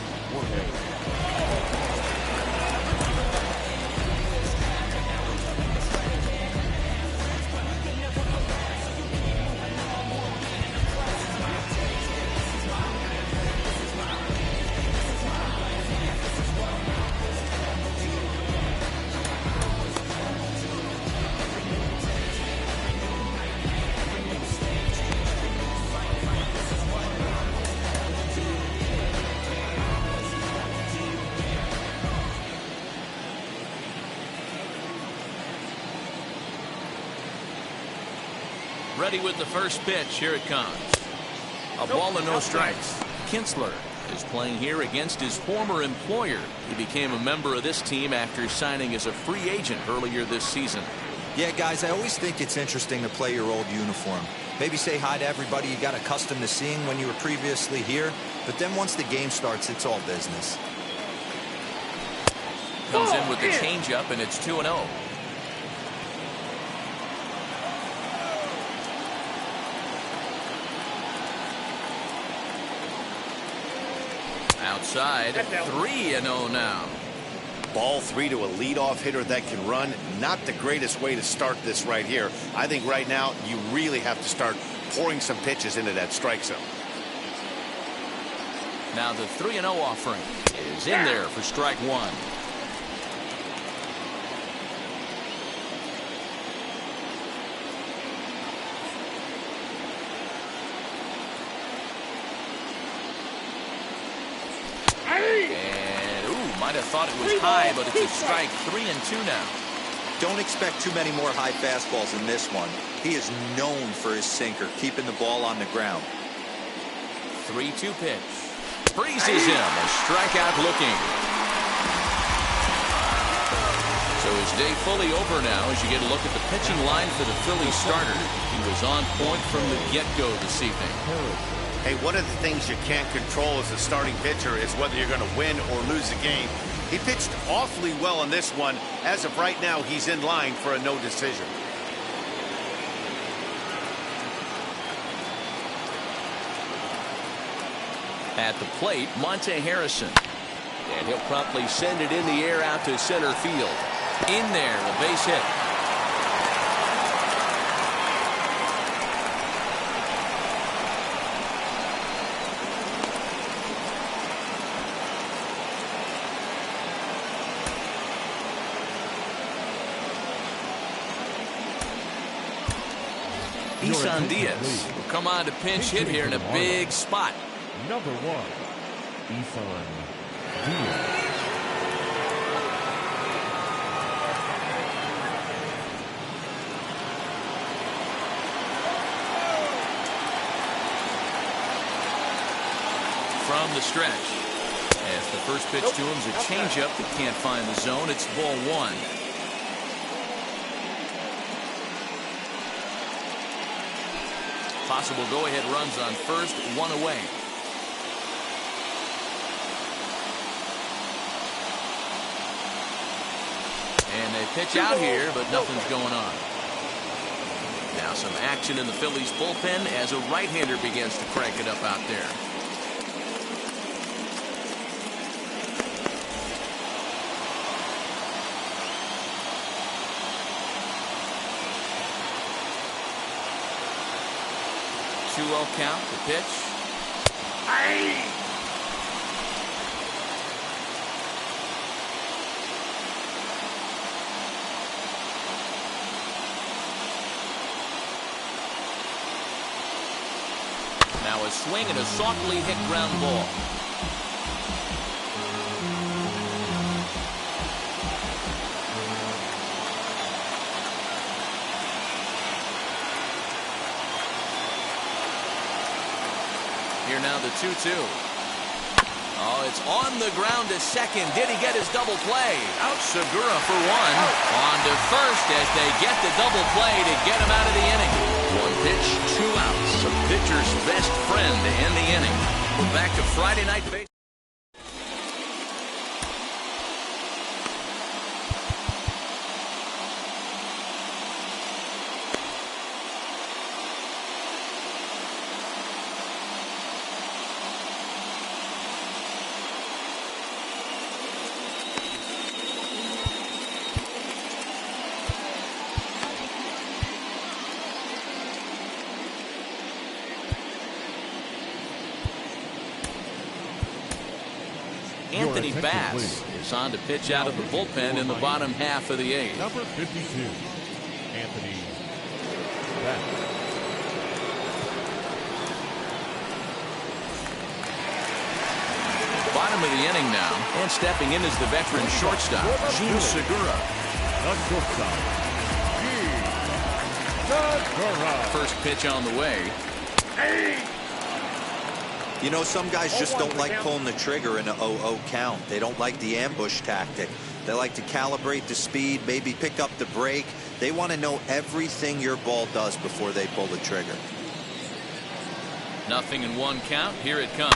Ready with the first pitch. Here it comes. A ball and no strikes. Kinsler is playing here against his former employer. He became a member of this team after signing as a free agent earlier this season. Yeah, guys, I always think it's interesting to play your old uniform. Maybe say hi to everybody you got accustomed to seeing when you were previously here. But then once the game starts, it's all business. Comes in with the changeup, and it's 2-0. Outside, 3-0 now. Ball 3 to a leadoff hitter that can run. Not the greatest way to start this right here. I think right now you really have to start pouring some pitches into that strike zone. Now the 3-0 offering is in there for strike 1. Might have thought it was high, but it's a strike. 3-2 now. Don't expect too many more high fastballs in this one. He is known for his sinker, keeping the ball on the ground. 3-2 pitch. Freezes him. A strikeout looking. So his day fully over now as you get a look at the pitching line for the Phillies starter. He was on point from the get-go this evening. Hey, one of the things you can't control as a starting pitcher is whether you're going to win or lose a game. He pitched awfully well in this one. As of right now, he's in line for a no decision. At the plate, Monte Harrison. And he'll promptly send it in the air out to center field. In there, a base hit. Isan Diaz will come on to pinch hit here in a big spot. Number 1, Isan Diaz. From the stretch. As the first pitch to him is a changeup that can't find the zone. It's ball 1. Possible go-ahead runs on first, 1 away. And they pitch out here, but nothing's going on. Now some action in the Phillies bullpen as a right-hander begins to crank it up out there. Count the pitch. Now a swing and a softly hit ground ball. Here now the 2-2. Oh, it's on the ground to second. Did he get his double play? Out Segura for one. On to first as they get the double play to get him out of the inning. One pitch, 2 outs. A pitcher's best friend to end the inning. We're back to Friday Night Baseball. Anthony Bass is on to pitch out of the bullpen in the bottom half of the 8th. Number 52, Anthony Bass. Bottom of the inning now, and stepping in is the veteran shortstop, Gene Segura. The shortstop, Gene Segura. First pitch on the way. You know, some guys just don't like pulling the trigger in an 0-0 count. They don't like the ambush tactic. They like to calibrate the speed, maybe pick up the brake. They want to know everything your ball does before they pull the trigger. Nothing in 1 count. Here it comes.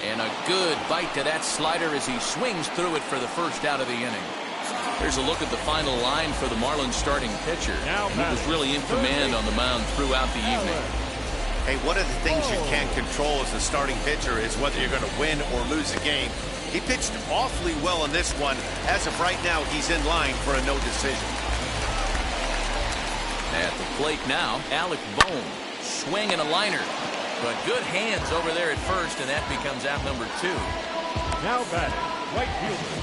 And a good bite to that slider as he swings through it for the first out of the inning. Here's a look at the final line for the Marlins starting pitcher. He was really in command on the mound throughout the evening. Hey, one of the things you can't control as a starting pitcher is whether you're going to win or lose a game. He pitched awfully well in this one. As of right now, he's in line for a no decision. At the plate now, Alec Bohm swinging a liner. But good hands over there at first, and that becomes out number 2. Now batting, right fielder,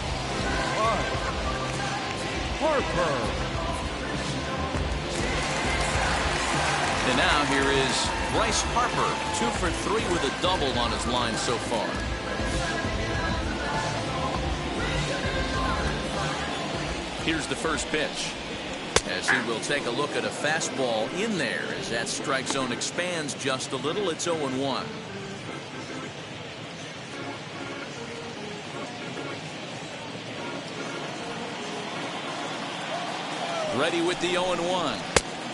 Harper. And now here is Bryce Harper, 2 for 3 with a double on his line so far. Here's the first pitch. As he will take a look at a fastball in there as that strike zone expands just a little. It's 0-1. Ready with the 0-1.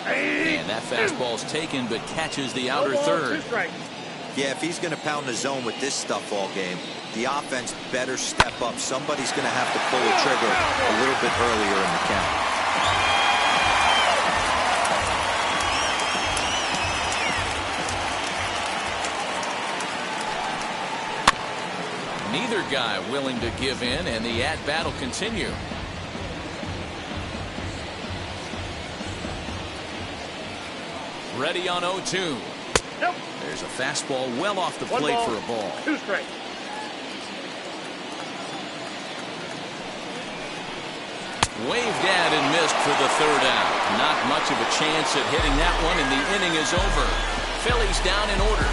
And that fastball's taken but catches the outer third. Yeah, if he's going to pound the zone with this stuff all game, the offense better step up. Somebody's going to have to pull the trigger a little bit earlier in the count. Neither guy willing to give in, and the at-bat will continue. Ready on 0-2. Nope. There's a fastball well off the plate for a ball. 2 strikes. Waved at and missed for the 3rd out. Not much of a chance at hitting that one, and the inning is over. Phillies down in order.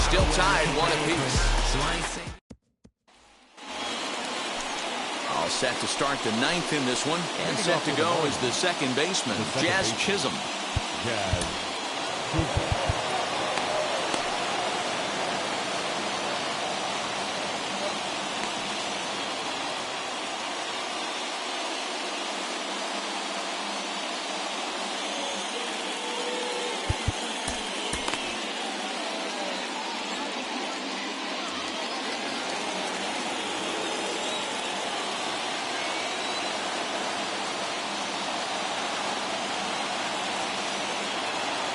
Still tied 1 apiece. All set to start the 9th in this one, and set to go is the second baseman, Jazz Chisholm. Jazz Chisholm.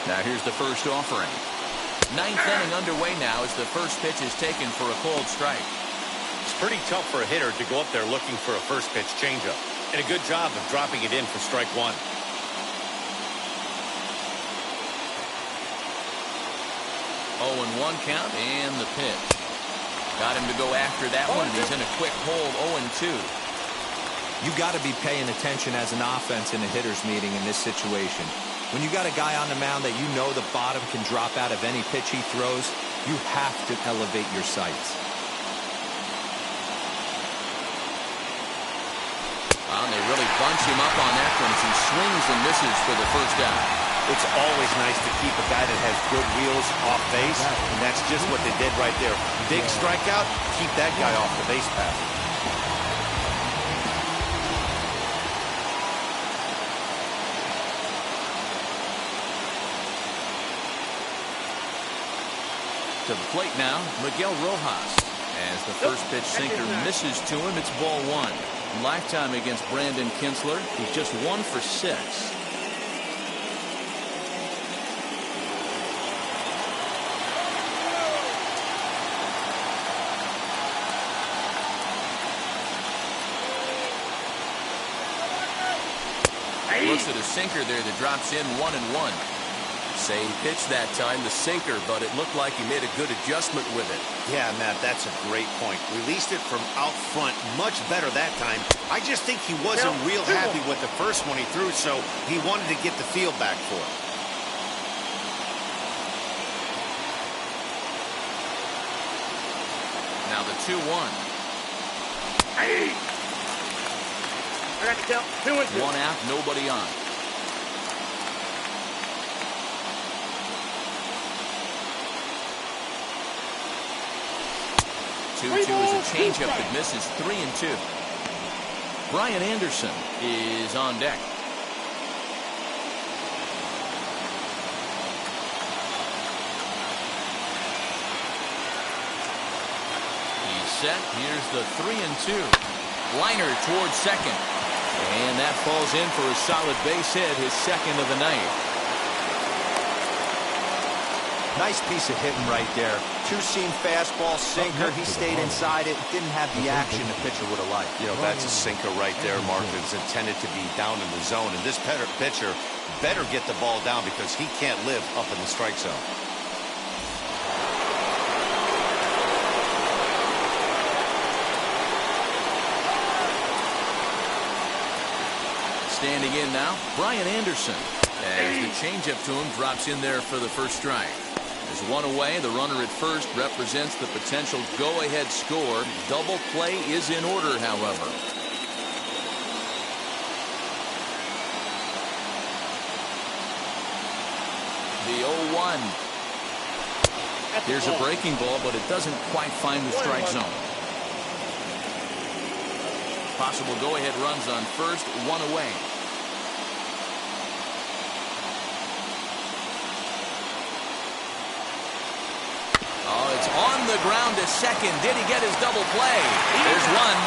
Now here's the first offering. 9th inning underway now as the first pitch is taken for a cold strike. It's pretty tough for a hitter to go up there looking for a first pitch changeup. And a good job of dropping it in for strike 1. 0-1 count and the pitch. Got him to go after that one, and he's in a quick hold. 0-2. You got to be paying attention as an offense in a hitter's meeting in this situation. When you got a guy on the mound that you know the bottom can drop out of any pitch he throws, you have to elevate your sights. Well, they really bunch him up on that one as he swings and misses for the first out. It's always nice to keep a guy that has good wheels off base, and that's just what they did right there. Big strikeout, keep that guy off the base path. To the plate now, Miguel Rojas. As the first pitch sinker misses to him, it's ball one. Lifetime against Brandon Kinsler, he's just 1 for 6. Looks at a sinker there that drops in 1-1. Same pitch that time, the sinker, but it looked like he made a good adjustment with it. Yeah, Matt, that's a great point. Released it from out front much better that time. I just think he wasn't real happy with the first one he threw, so he wanted to get the feel back for it. Now the 2-1. I got to count 2-2. 1 out, nobody on. 2-2 is a changeup that misses. 3-2. Brian Anderson is on deck. He's set. Here's the 3-2. Liner towards second. And that falls in for a solid base hit, his second of the night. Nice piece of hitting right there. Two-seam fastball, sinker. He stayed inside it. Didn't have the action the pitcher would have liked. You know, that's a sinker right there, Mark. It's intended to be down in the zone. And this pitcher better get the ball down because he can't live up in the strike zone. Standing in now, Brian Anderson. As the changeup to him drops in there for the first strike. There's one away. The runner at first represents the potential go-ahead score. Double play is in order, however. The 0-1. Here's a breaking ball, but it doesn't quite find the strike zone. Possible go-ahead runs on first, one away. Oh, it's on the ground to second. Did he get his double play? There's one.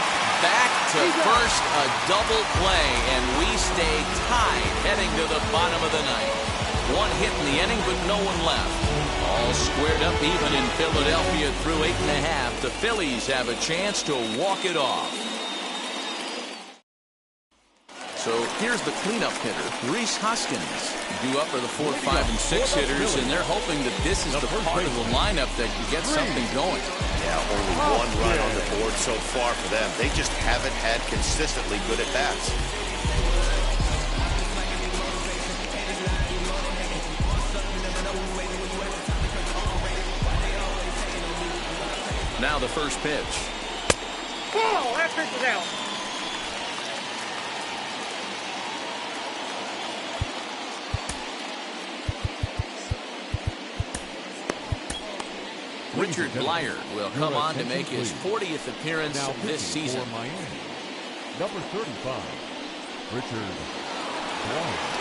Back to first, a double play, and we stay tied heading to the bottom of the ninth. One hit in the inning, but no one left. All squared up even in Philadelphia through 8.5. The Phillies have a chance to walk it off. So here's the cleanup hitter, Rhys Hoskins. Due up for the 4, 5, and 6 hitters, and they're hoping that this is the part of the lineup that can get something going. Yeah, only one run on the board so far for them. They just haven't had consistently good at-bats. Now the first pitch. Ball! That pitch is out. Richard Blyer will come on to make his 40th appearance this season. Miami, number 35, Richard Blyer.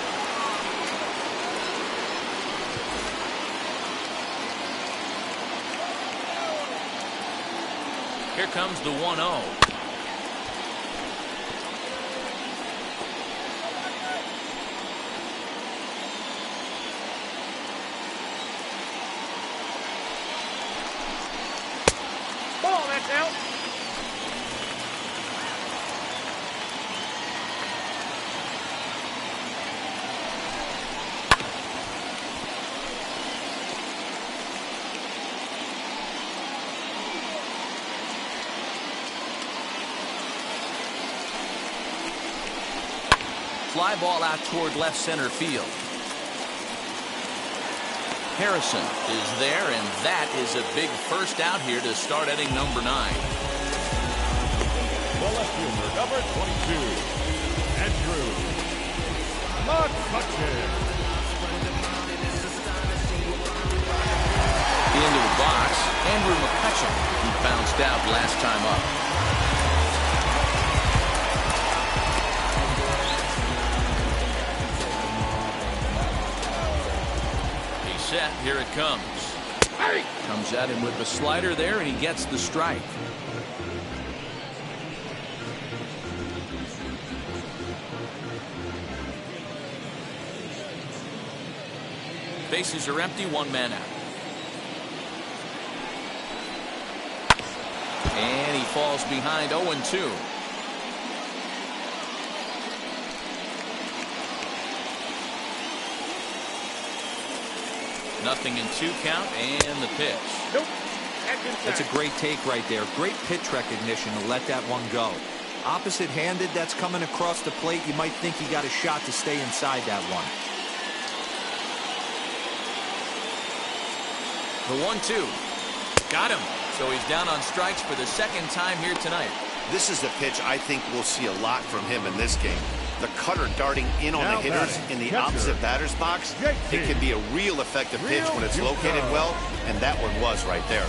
Here comes the 1-0. Out. Fly ball out toward left center field. Harrison is there, and that is a big first out here to start inning number 9. The left fielder, number 22. Andrew McCutcheon. Into the box, Andrew McCutcheon, who bounced out last time up. He's set. Here it comes. Comes at him with the slider there, and he gets the strike. Bases are empty, one man out. And he falls behind 0-2. Nothing in 2 count, and the pitch. Nope. That's a great take right there. Great pitch recognition to let that one go. Opposite-handed, that's coming across the plate. You might think he got a shot to stay inside that one. The 1-2. Got him. So he's down on strikes for the second time here tonight. This is the pitch I think we'll see a lot from him in this game. The cutter darting in on the hitters in the opposite batter's box. It can be a real effective pitch when it's located well, and that one was right there.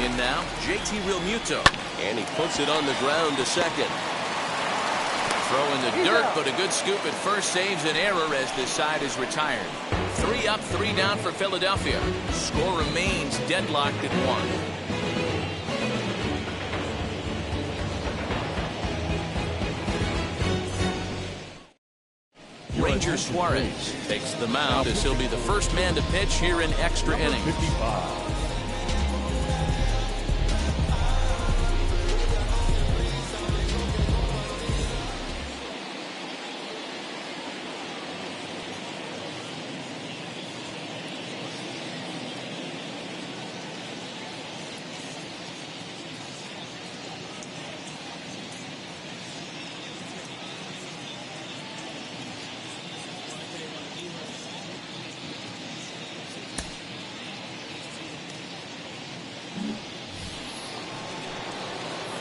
In now, JT Realmuto. And he puts it on the ground to second. Throw in the dirt, but a good scoop at first saves an error as this side is retired. 3 up, 3 down for Philadelphia. Score remains deadlocked at 1. Ranger Suarez takes the mound as he'll be the first man to pitch here in extra innings. 55.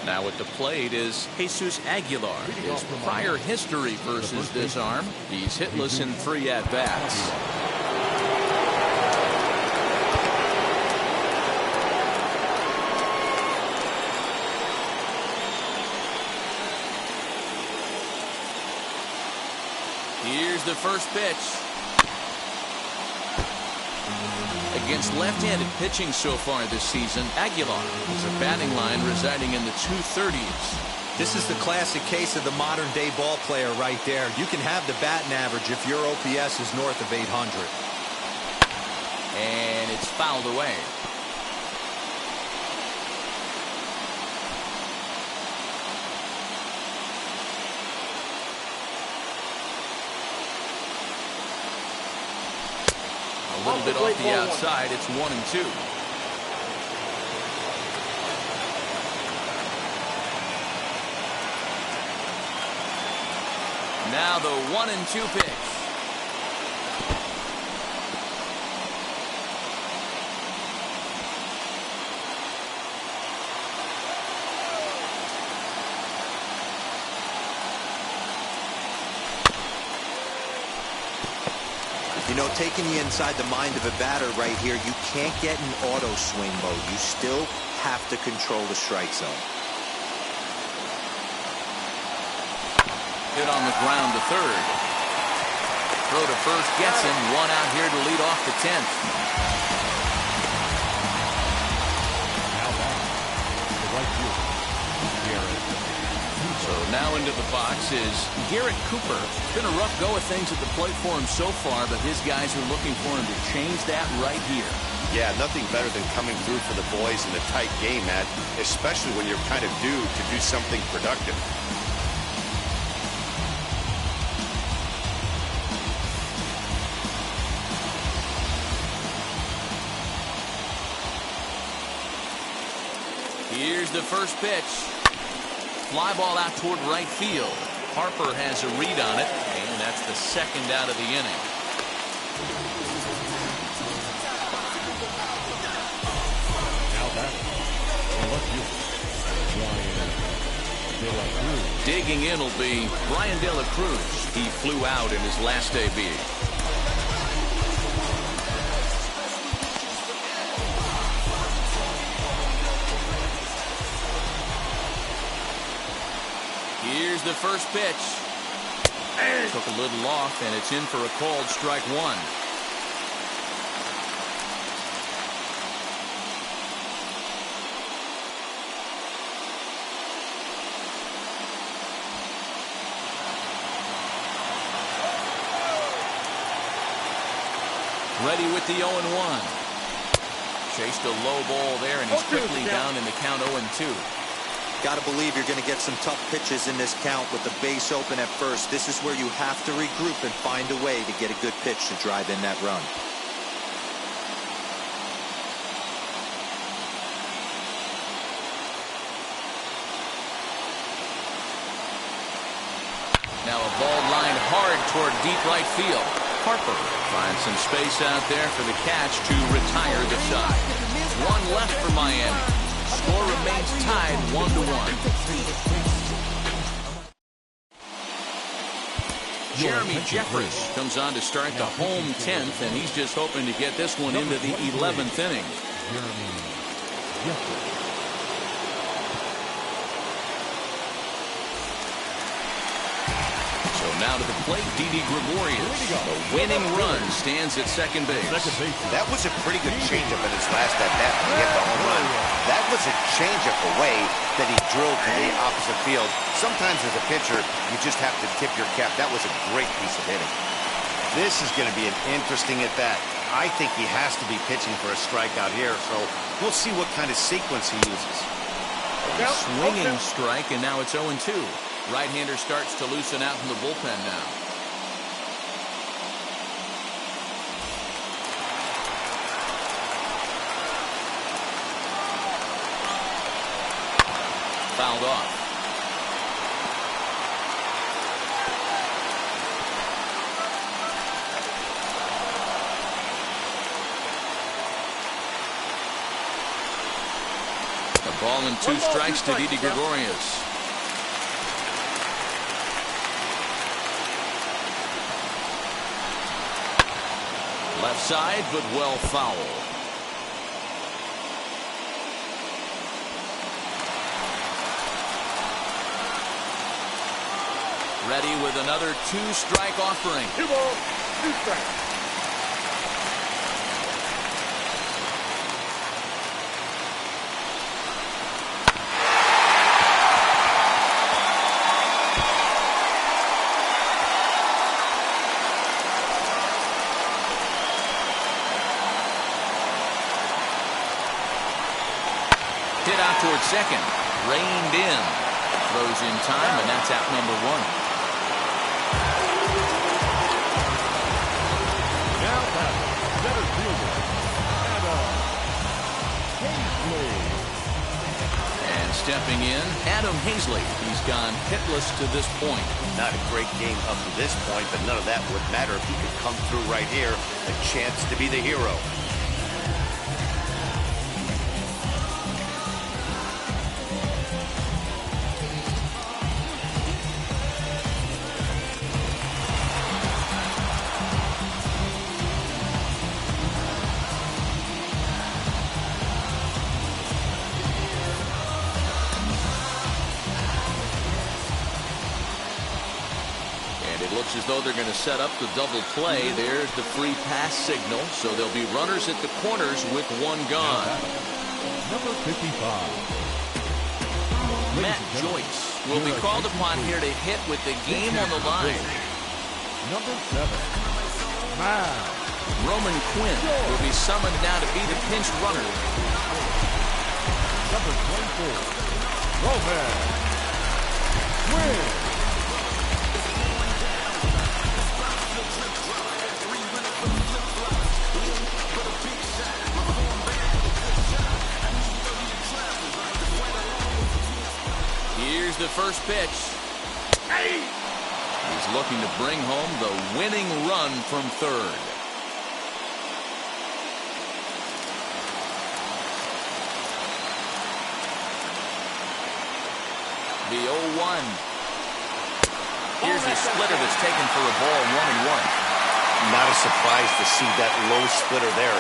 Now at the plate is Jesus Aguilar. His prior history versus this arm, he's hitless in 3 at-bats. Here's the first pitch. Against left-handed pitching so far this season, Aguilar has a batting line residing in the 230s. This is the classic case of the modern-day ball player right there. You can have the batting average if your OPS is north of 800. And it's fouled away. A little bit off the outside. It's 1-2. Now the 1-2 pitch. You know, taking you inside the mind of a batter right here, you can't get in auto swing mode. You still have to control the strike zone. Hit on the ground to third. Throw to first gets him. 1 out here to lead off the 10th. Now back to the right fielder, Garrett. So now into the box is Garrett Cooper. It's been a rough go of things at the plate for him so far, but his guys are looking for him to change that right here. Yeah, nothing better than coming through for the boys in a tight game, Matt, especially when you're kind of due to do something productive. Here's the first pitch. Fly ball out toward right field. Harper has a read on it, and and that's the second out of the inning. Now back. Digging in will be Brian De La Cruz. He flew out in his last debut. Here's the first pitch. Took a little off, and it's in for a called strike one. Ready with the 0-1. Chased a low ball there, and he's quickly down in the count 0-2. Got to believe you're going to get some tough pitches in this count with the base open at first. This is where you have to regroup and find a way to get a good pitch to drive in that run. Now a ball lined hard toward deep right field. Harper finds some space out there for the catch to retire the side. One left for Miami. Score remains tied 1-1. Jeremy Jeffress comes on to start the home 10th, and he's just hoping to get this one into the 11th inning. So now to the plate, Didi Gregorius. The winning run stands at second base. That was a pretty good changeup in his last at-bat when he hit the home run. That was a changeup away that he drilled to the opposite field. Sometimes as a pitcher, you just have to tip your cap. That was a great piece of hitting. This is going to be an interesting at-bat. I think he has to be pitching for a strikeout here, so we'll see what kind of sequence he uses. A swinging strike, and now it's 0-2. Right-hander starts to loosen out in the bullpen now. Fouled off. A ball and two strikes to Didi Gregorius. Left side, but well foul. Ready with another two-strike offering. 2 balls, 2 strikes. Hit out towards second. Reined in. Throws in time, and that's out number 1. Now batting, center fielder, Adam Hazley. And stepping in, Adam Hazley. He's gone hitless to this point. Not a great game up to this point, but none of that would matter if he could come through right here. A chance to be the hero. Looks as though they're going to set up the double play. There's the free pass signal, so there'll be runners at the corners with one gone. Number 55. Matt Joyce will be called upon here to hit with the game on the line. Number 7. Man. Roman Quinn will be summoned now to be the pinch runner. Number 24. Roman Quinn. Here's the first pitch. He's looking to bring home the winning run from third. The 0-1. Here's the splitter that's taken for a ball, 1-1. Not a surprise to see that low splitter there.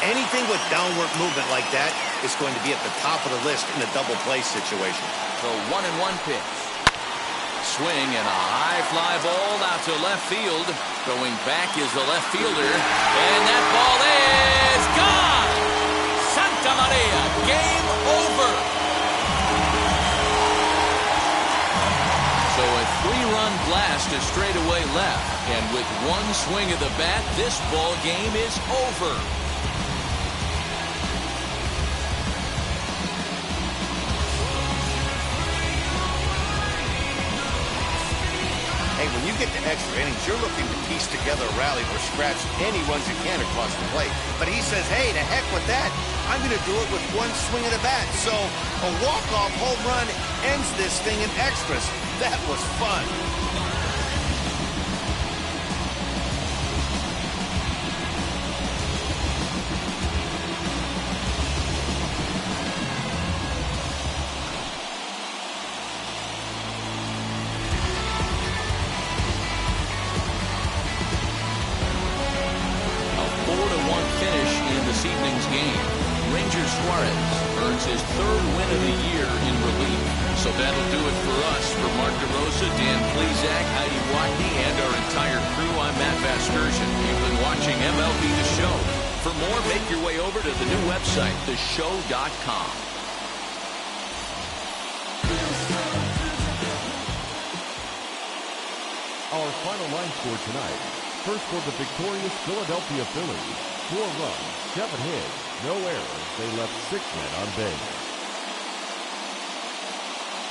Anything with downward movement like that is going to be at the top of the list in a double play situation. The 1-1 pitch. Swing and a high fly ball out to left field. Going back is the left fielder. And that ball is gone! Santa Maria, game over! So a 3-run blast to straightaway left. And with one swing of the bat, this ball game is over. Hey, when you get to extra innings, you're looking to piece together a rally or scratch any runs you can across the plate. But he says, hey, to heck with that. I'm going to do it with one swing of the bat. So a walk-off home run ends this thing in extras. That was fun. Earns his third win of the year in relief. So that'll do it for us. For Mark DeRosa, Dan Plezak, Heidi Watney, and our entire crew, I'm Matt Vasgersian. You've been watching MLB The Show. For more, make your way over to the new website, theshow.com. Our final line score tonight. First for the victorious Philadelphia Phillies. 4 runs, 7 hits, no errors. They left 6 men on base.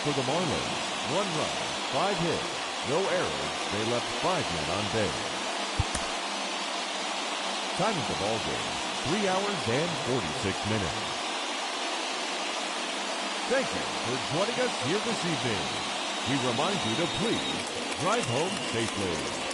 For the Marlins, 1 run, 5 hits, no errors. They left 5 men on base. Time of the ball game, 3 hours and 46 minutes. Thank you for joining us here this evening. We remind you to please drive home safely.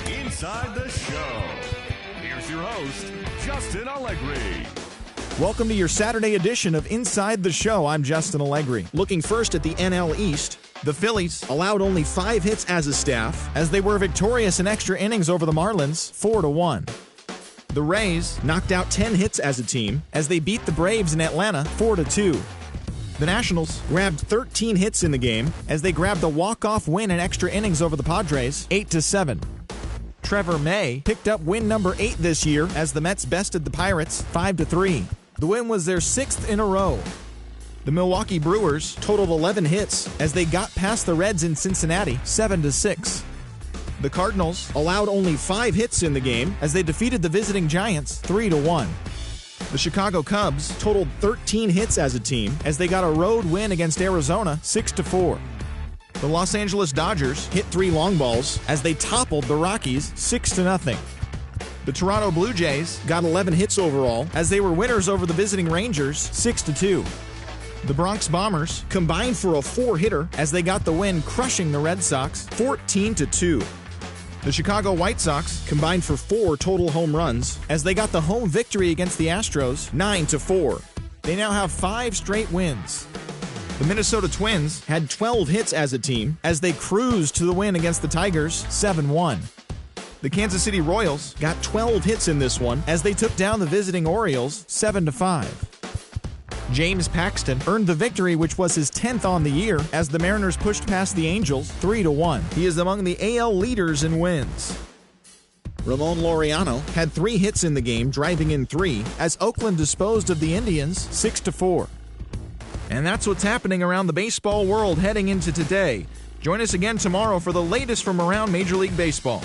Inside the show. Here's your host, Justin Allegri. Welcome to your Saturday edition of Inside the Show. I'm Justin Allegri. Looking first at the NL East, the Phillies allowed only 5 hits as a staff as they were victorious in extra innings over the Marlins 4-1. The Rays knocked out 10 hits as a team as they beat the Braves in Atlanta 4-2. The Nationals grabbed 13 hits in the game as they grabbed the walk-off win in extra innings over the Padres 8-7. Trevor May picked up win number 8 this year as the Mets bested the Pirates 5-3. The win was their 6th in a row. The Milwaukee Brewers totaled 11 hits as they got past the Reds in Cincinnati 7-6. The Cardinals allowed only 5 hits in the game as they defeated the visiting Giants 3-1. The Chicago Cubs totaled 13 hits as a team as they got a road win against Arizona 6-4. The Los Angeles Dodgers hit 3 long balls as they toppled the Rockies 6-0. The Toronto Blue Jays got 11 hits overall as they were winners over the visiting Rangers 6-2. The Bronx Bombers combined for a 4-hitter as they got the win, crushing the Red Sox 14-2. The Chicago White Sox combined for 4 total home runs as they got the home victory against the Astros 9-4. They now have 5 straight wins. The Minnesota Twins had 12 hits as a team as they cruised to the win against the Tigers 7-1. The Kansas City Royals got 12 hits in this one as they took down the visiting Orioles 7-5. James Paxton earned the victory, which was his 10th on the year, as the Mariners pushed past the Angels 3-1. He is among the AL leaders in wins. Ramon Laureano had 3 hits in the game, driving in 3, as Oakland disposed of the Indians 6-4. And that's what's happening around the baseball world heading into today. Join us again tomorrow for the latest from around Major League Baseball.